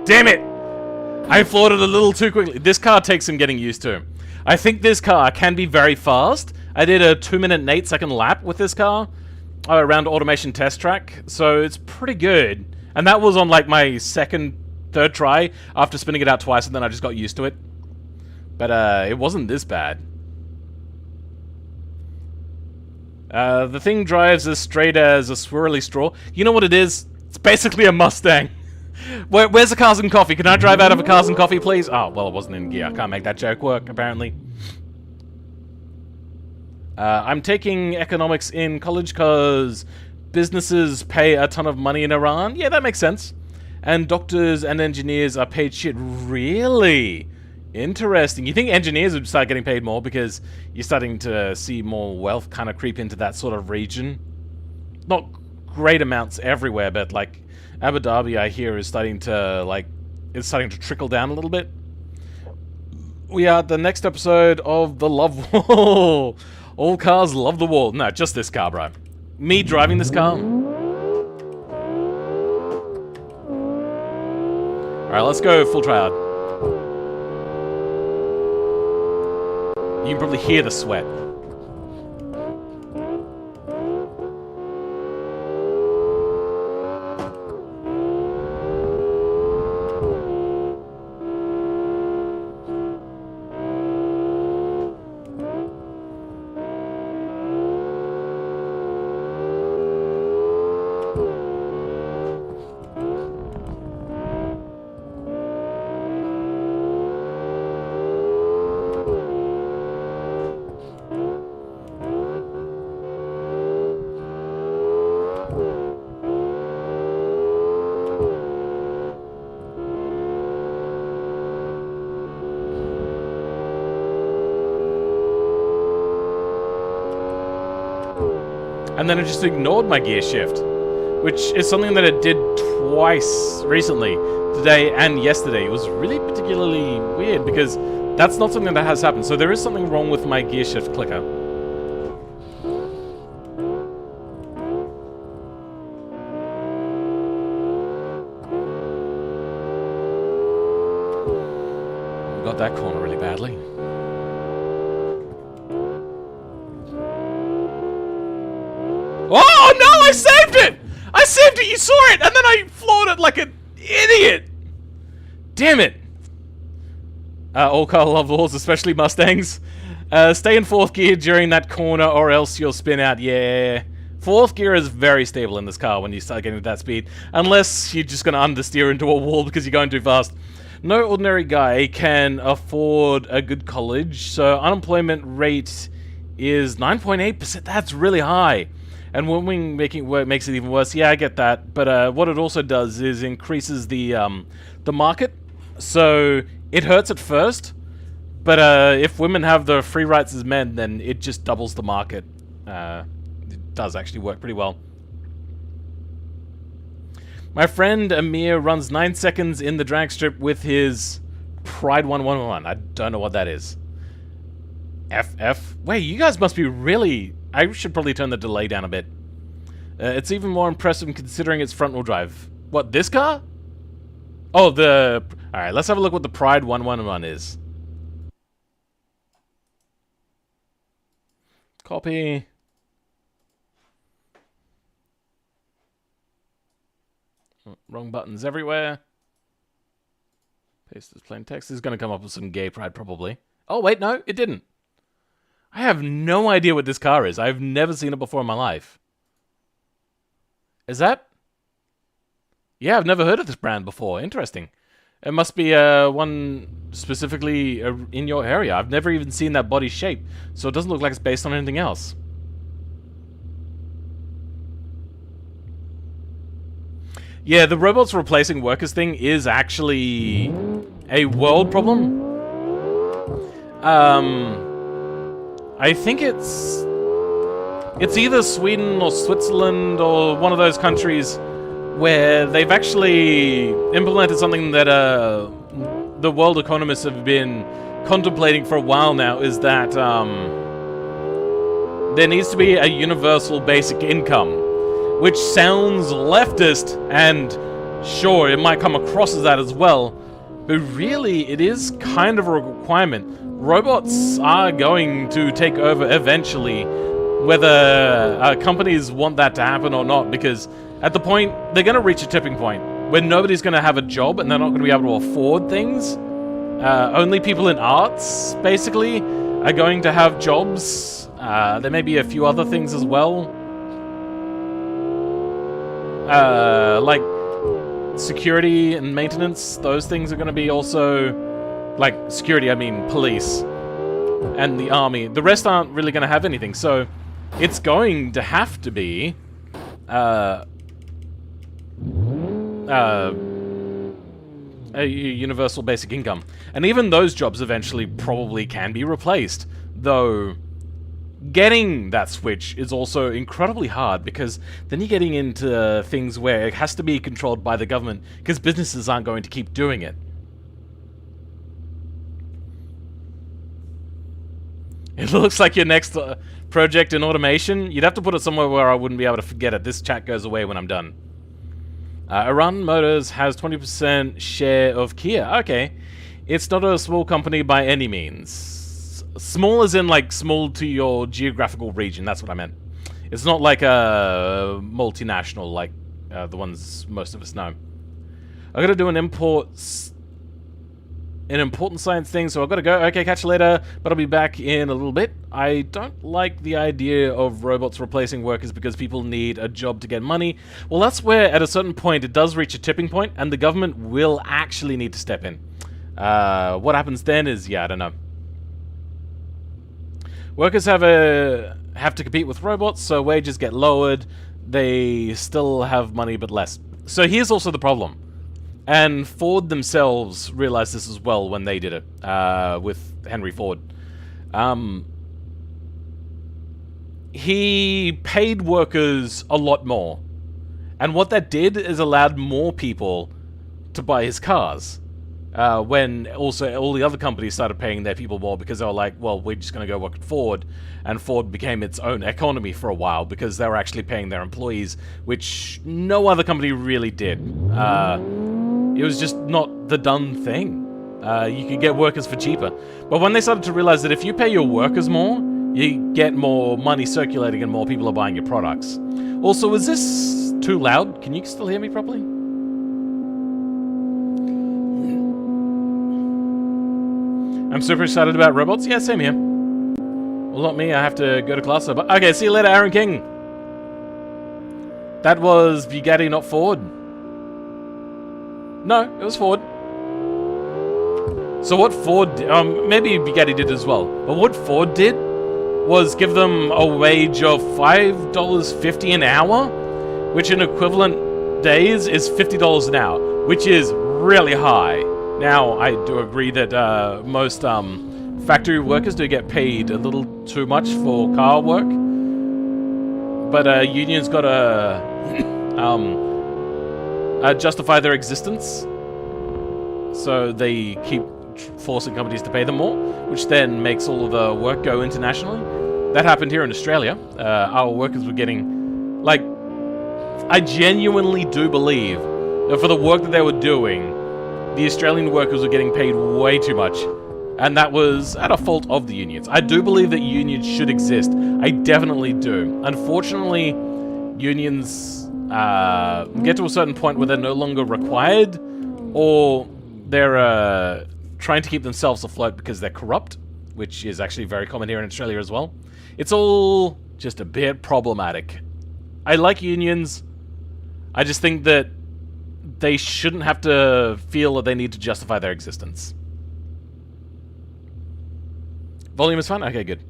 Damn it! I floored it a little too quickly. This car takes some getting used to. I think this car can be very fast. I did a 2-minute and 8-second lap with this car around Automation Test Track, so it's pretty good. And that was on like my third try after spinning it out twice, and then I just got used to it. But it wasn't this bad. The thing drives as straight as a swirly straw. You know what it is? It's basically a Mustang. Where's the Cars and Coffee? Can I drive out of a Cars and Coffee, please? Oh, well, it wasn't in gear. I can't make that joke work, apparently. I'm taking economics in college because businesses pay a ton of money in Iran. Yeah, that makes sense. And doctors and engineers are paid shit. Really? Interesting. You think engineers would start getting paid more because you're starting to see more wealth kind of creep into that sort of region? Not great amounts everywhere, but like Abu Dhabi, I hear, is starting to trickle down a little bit. We are at the next episode of The Love Wall. All cars love the wall. No, just this car, bro. Me driving this car. Alright, let's go full try hard. You can probably hear the sweat. And then it just ignored my gear shift, which is something that it did twice recently, today and yesterday. It was really particularly weird because that's not something that has happened. So there is something wrong with my gear shift clicker. want that corner really badly. Oh no! I saved it! I saved it! You saw it! And then I floored it like an idiot! Damn it! All car love laws, especially Mustangs. Stay in 4th gear during that corner or else you'll spin out. Yeah. 4th gear is very stable in this car when you start getting to that speed. Unless you're just going to understeer into a wall because you're going too fast. No ordinary guy can afford a good college, so unemployment rate is 9.8%. That's really high. And when making it work makes it even worse. Yeah, I get that. But what it also does is increases the market. So it hurts at first. But if women have the free rights as men, then it just doubles the market. It does actually work pretty well. My friend Amir runs 9 seconds in the drag strip with his Pride 111. I don't know what that is. FF? Wait, you guys must be really... I should probably turn the delay down a bit. It's even more impressive considering it's front-wheel drive. What, this car? Oh, the... Alright, let's have a look what the Pride 111 is. Copy. Wrong buttons everywhere. Paste this plain text. This is going to come up with some gay pride, probably. Oh, wait, no, it didn't. I have no idea what this car is. I've never seen it before in my life. Is that? Yeah, I've never heard of this brand before. Interesting. It must be one specifically in your area. I've never even seen that body shape, so it doesn't look like it's based on anything else. Yeah, the robots replacing workers thing is actually a world problem. I think it's either Sweden or Switzerland or one of those countries where they've actually implemented something that the world economists have been contemplating for a while now, is that there needs to be a universal basic income. Which sounds leftist, and sure, it might come across as that as well, but really, it is kind of a requirement. Robots are going to take over eventually, whether companies want that to happen or not, because at the point, they're going to reach a tipping point where nobody's going to have a job and they're not going to be able to afford things. Only people in arts, basically, are going to have jobs. There may be a few other things as well. Like security and maintenance, those things are going to be also, like security, I mean police and the army. The rest aren't really going to have anything, so it's going to have to be a universal basic income. And even those jobs eventually probably can be replaced, though getting that switch is also incredibly hard, because then you're getting into things where it has to be controlled by the government, because businesses aren't going to keep doing it. It looks like your next project in automation. You'd have to put it somewhere where I wouldn't be able to forget it. This chat goes away when I'm done. Iran Motors has 20% share of Kia. Okay. It's not a small company by any means. Small as in, like, small to your geographical region. That's what I meant. It's not like a multinational like the ones most of us know. I gotta do an important science thing, so I've got to go. Okay, catch you later, but I'll be back in a little bit. I don't like the idea of robots replacing workers because people need a job to get money. Well, that's where, at a certain point, it does reach a tipping point, and the government will actually need to step in. What happens then is, yeah, I don't know. Workers have to compete with robots, so wages get lowered. They still have money, but less. So here's also the problem. And Ford themselves realized this as well when they did it, with Henry Ford. He paid workers a lot more. And what that did is allowed more people to buy his cars. When also all the other companies started paying their people more, because they were like, well, we're just going to go work at Ford. And Ford became its own economy for a while because they were actually paying their employees, which no other company really did. It was just not the done thing. You could get workers for cheaper. But when they started to realize that if you pay your workers more, you get more money circulating and more people are buying your products. Also, is this too loud? Can you still hear me properly? I'm super excited about robots. Yeah, same here. Well, not me. I have to go to class. But okay, see you later, Aaron King. That was Bugatti, not Ford. No, it was Ford. So what Ford... maybe Bugatti did as well. But what Ford did was give them a wage of $5.50 an hour, which in equivalent days is $50 an hour, which is really high. Now, I do agree that most factory workers do get paid a little too much for car work, but unions gotta justify their existence, so they keep forcing companies to pay them more, which then makes all of the work go internationally. That happened here in Australia. Our workers were getting, like, I genuinely do believe that for the work that they were doing, the Australian workers were getting paid way too much. And that was at a fault of the unions. I do believe that unions should exist. I definitely do. Unfortunately, unions get to a certain point where they're no longer required, or they're trying to keep themselves afloat because they're corrupt, which is actually very common here in Australia as well. It's all just a bit problematic. I like unions. I just think that they shouldn't have to feel that they need to justify their existence. Volume is fun? Okay, good.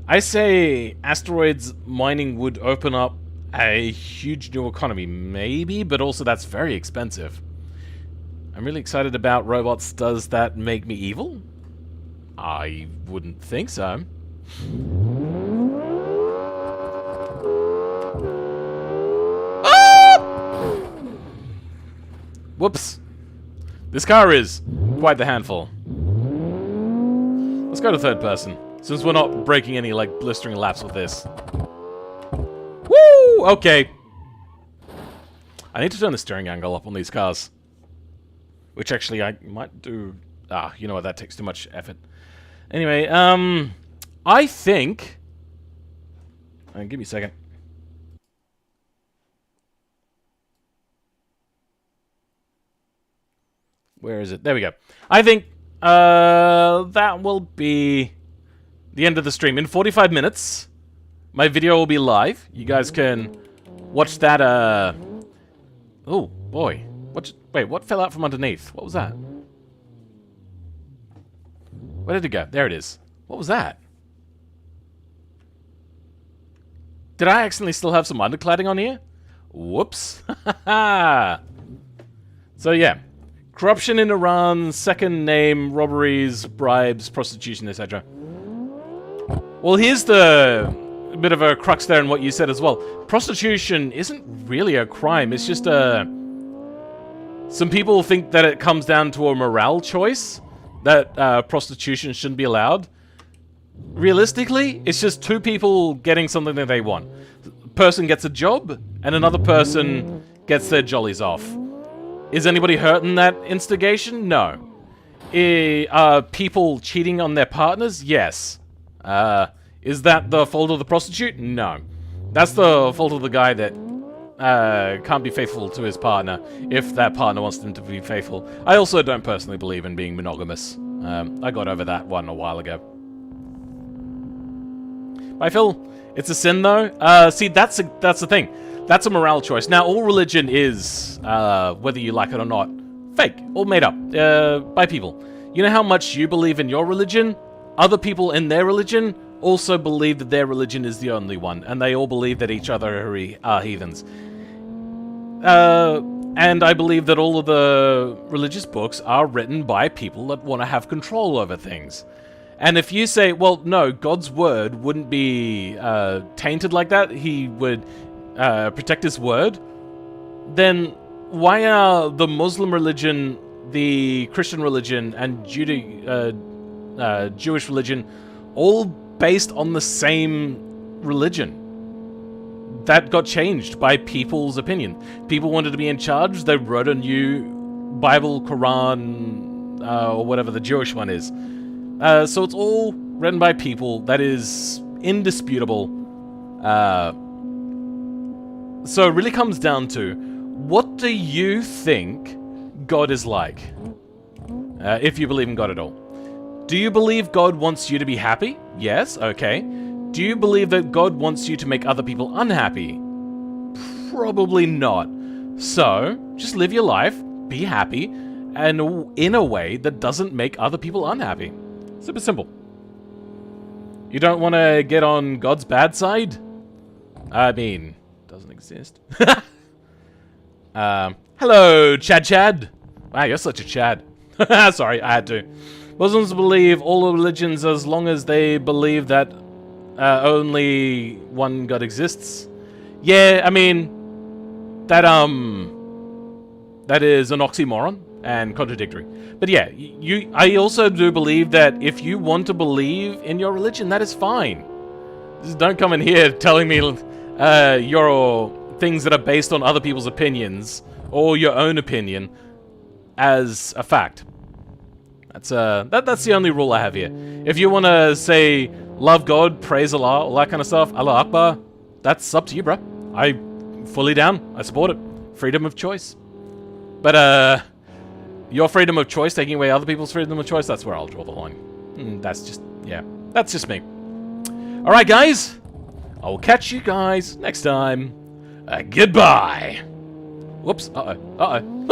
I say asteroids mining would open up a huge new economy. Maybe, but also that's very expensive. I'm really excited about robots. Does that make me evil? I wouldn't think so. Ah! Whoops. This car is quite the handful. Let's go to third person, since we're not breaking any, like, blistering laps with this. Woo! Okay. I need to turn the steering angle up on these cars. Which actually I might do... Ah, you know what, that takes too much effort. Anyway, I think... give me a second. Where is it? There we go. I think that will be the end of the stream. In 45 minutes, my video will be live. You guys can watch that, Oh, boy. Wait, what fell out from underneath? What was that? Where did it go? There it is. What was that? Did I accidentally still have some undercladding on here? Whoops. So, yeah. Corruption in Iran, second name, robberies, bribes, prostitution, etc. Well, here's the bit of a crux there in what you said as well. Prostitution isn't really a crime. It's just a... Some people think that it comes down to a morale choice, that prostitution shouldn't be allowed. Realistically, it's just two people getting something that they want. A person gets a job, and another person gets their jollies off. Is anybody hurt in that instigation? No. Are people cheating on their partners? Yes. Is that the fault of the prostitute? No. That's the fault of the guy that can't be faithful to his partner if that partner wants them to be faithful. I also don't personally believe in being monogamous. I got over that one a while ago. Bye, Phil. It's a sin, though. See, that's the thing. That's a morale choice. Now, all religion is, whether you like it or not, fake. All made up by people. You know how much you believe in your religion? Other people in their religion also believe that their religion is the only one, and they all believe that each other are heathens. And I believe that all of the religious books are written by people that want to have control over things. And if you say, well, no, God's word wouldn't be tainted like that, he would protect his word, then why are the Muslim religion, the Christian religion, and Jewish religion all based on the same religion? That got changed by people's opinion. People wanted to be in charge. They wrote a new Bible, Quran, or whatever the Jewish one is. So it's all written by people. That is indisputable. So it really comes down to, what do you think God is like? If you believe in God at all. Do you believe God wants you to be happy? Yes, okay. Do you believe that God wants you to make other people unhappy? Probably not. So, just live your life, be happy, and in a way that doesn't make other people unhappy. Super simple. You don't want to get on God's bad side? I mean, doesn't exist. Hello, Chad. Wow, you're such a Chad. Sorry, I had to. Muslims believe all religions as long as they believe that only one God exists. Yeah, I mean, that is an oxymoron and contradictory. But yeah, I also do believe that if you want to believe in your religion, that is fine. Just don't come in here telling me your things that are based on other people's opinions or your own opinion as a fact. That's the only rule I have here. If you want to say love God, praise Allah, all that kind of stuff, Allah Akbar, that's up to you, bro. I fully down. I support it. Freedom of choice. But your freedom of choice taking away other people's freedom of choice, that's where I'll draw the line. That's just me. All right, guys. I'll catch you guys next time. Goodbye. Whoops. Uh-oh.